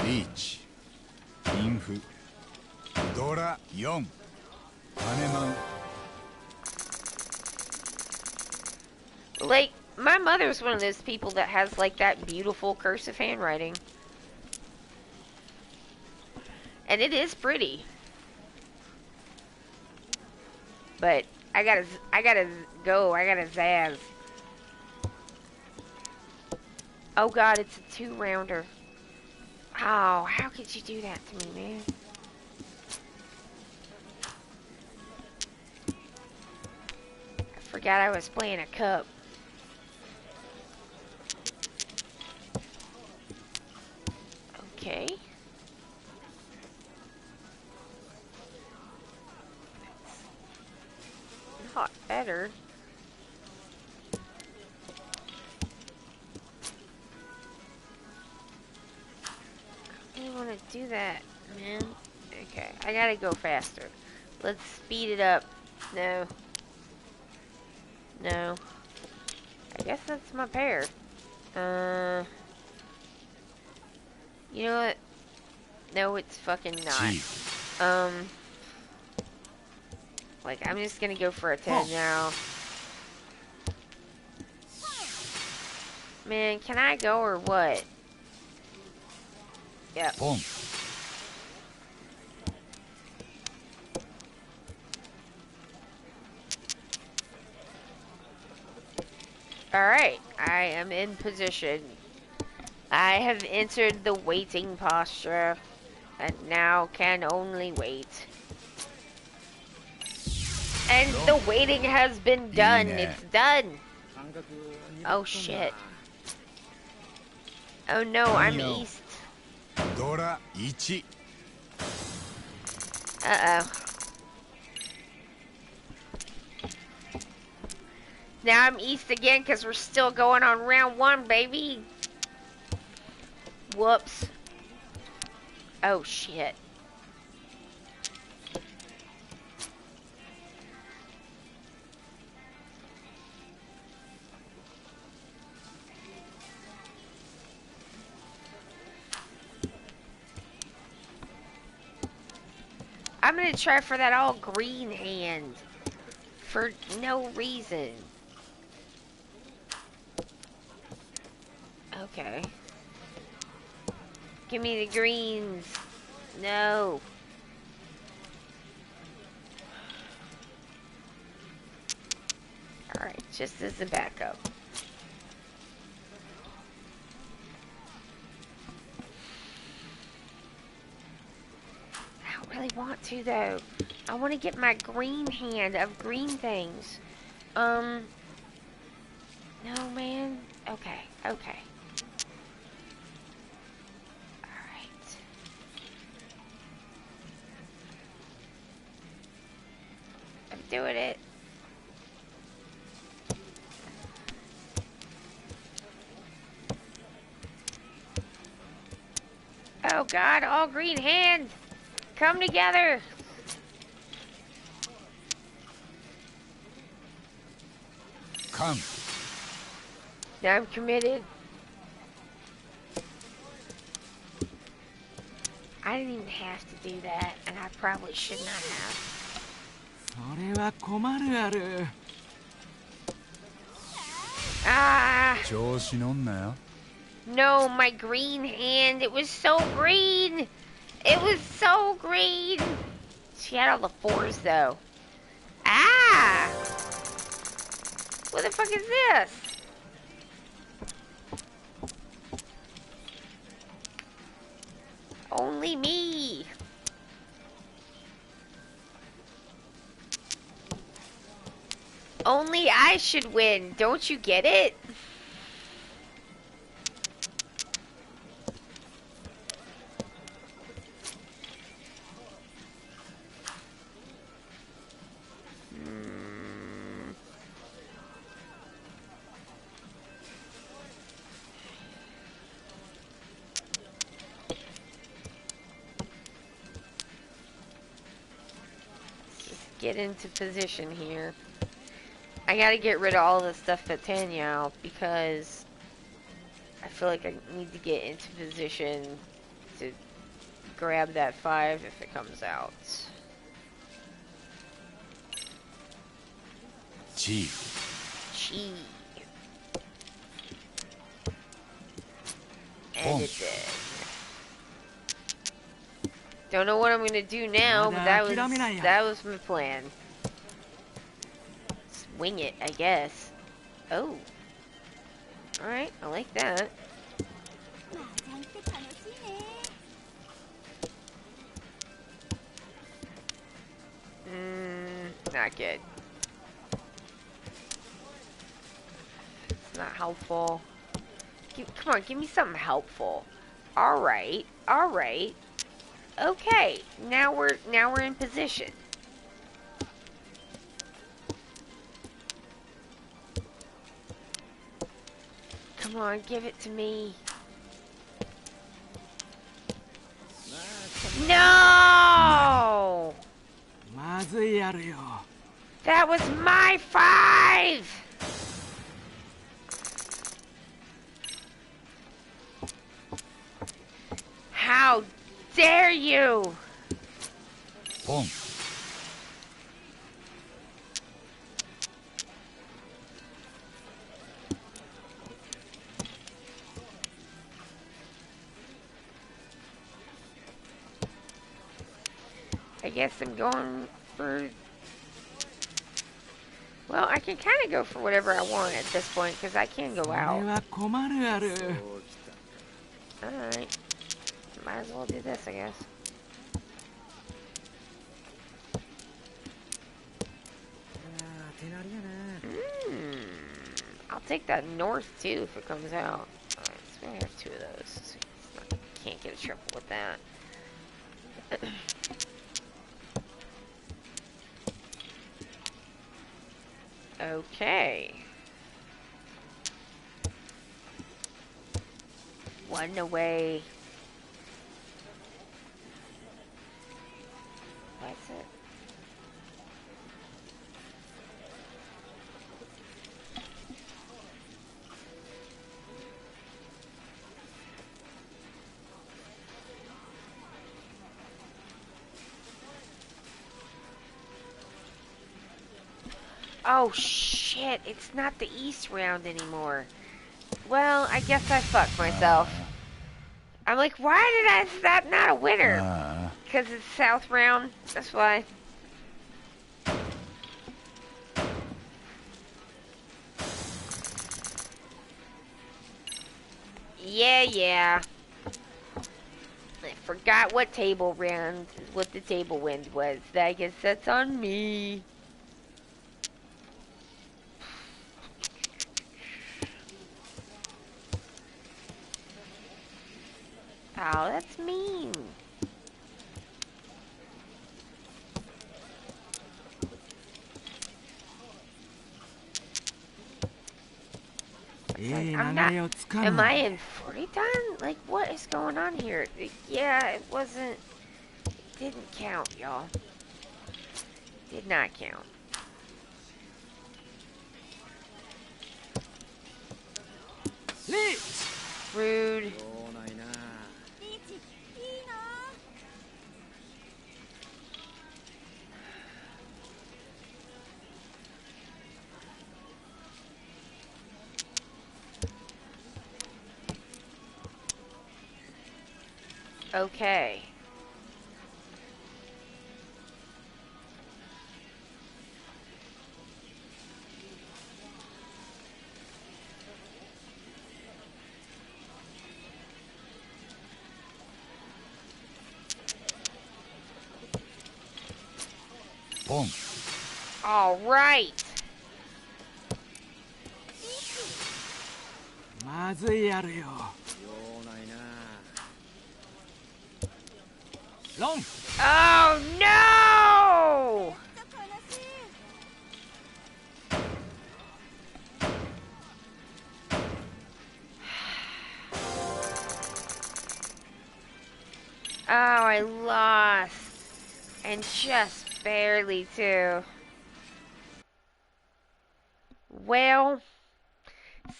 リーチインフドラ4金マン Like, my mother's one of those people that has, like, that beautiful cursive handwriting. And it is pretty. But I gotta go. I gotta zazz. Oh god, it's a 2-rounder. Oh, how could you do that to me, man? I forgot I was playing a cup. Okay. Not better. I don't want to do that, man. Okay, I gotta go faster. Let's speed it up. No. No. I guess that's my pair. You know what? No, it's fucking not. Like, I'm just gonna go for a 10 now. Man, can I go or what? Yep. Boom. Alright, I am in position. I have entered the waiting posture, and now can only wait. And the waiting has been done. It's done. Oh shit. Oh no, I'm east. Dora 1 Uh-oh. Now I'm east again because we're still going on round 1, baby. Whoops. Oh shit. I'm gonna try for that all green hand. For no reason. Okay. Give me the greens. No. Alright, just as a backup. I don't really want to, though. I want to get my green hand of green things. No, man. Okay, okay. Alright. I'm doing it. Oh god, all green hands! Come together! Come. Now I'm committed. I didn't even have to do that, and I probably should not have. それは困るある。Ah! 調子乗んなよ No, my green hand. It was so green. It was so green. She had all the 4s, though. Ah! What the fuck is this? Only me. Only I should win. Don't you get it? get into position here. I gotta get rid of all the stuff at Tanya because I feel like I need to get into position to grab that 5 if it comes out. G. Gee. Boom. And it did. Don't know what I'm gonna do now, but that was my plan. Swing it, I guess. Oh. Alright, I like that. Not good. It's not helpful. Come on, give me something helpful. Alright, alright. Okay, now we're in position. Come on, give it to me. No! That was my 5! How dare you! Boom. I guess I'm going for... Well, I can kind of go for whatever I want at this point, because I can go out. Alright. Might as well do this, I guess. I'll take that north, too, if it comes out. Alright, so we have 2 of those. So can't get a triple with that. Okay. 1 away. What's it? Oh shit, it's not the East round anymore. Well, I guess I fucked myself. I'm like, why did that not a winner? Because it's South round, that's why. Yeah. I forgot what table round, what the table wind was. I guess that's on me. Oh, that's mean. I'm not. Am I in 40 done? Like, what is going on here? Yeah, it wasn't. It didn't count, y'all. Did not count. Rude. Okay. Boom. All right. Oh no! Oh, I lost. And just Barely, too. Well,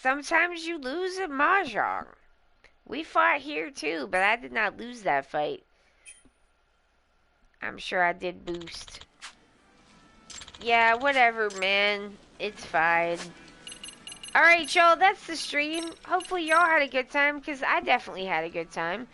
sometimes you lose at Mahjong. We fought here, too, but I did not lose that fight. I'm sure I did boost. Yeah, whatever, man. It's fine. Alright, y'all, that's the stream. Hopefully y'all had a good time, because I definitely had a good time.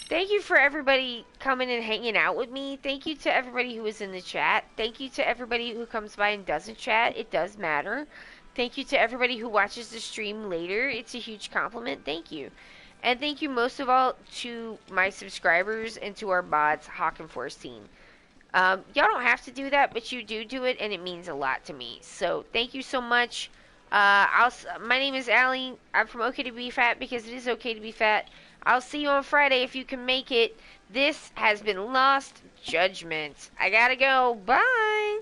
Thank you for everybody coming and hanging out with me. Thank you to everybody who was in the chat. Thank you to everybody who comes by and doesn't chat. It does matter. Thank you to everybody who watches the stream later. It's a huge compliment. Thank you. And thank you most of all to my subscribers and to our bots, Hawk and Force Team. Y'all don't have to do that, but you do it, and it means a lot to me. So thank you so much. My name is Allie. I'm from Ok2BeFat because it is okay to be fat. I'll see you on Friday if you can make it. This has been Lost Judgment. I gotta go. Bye.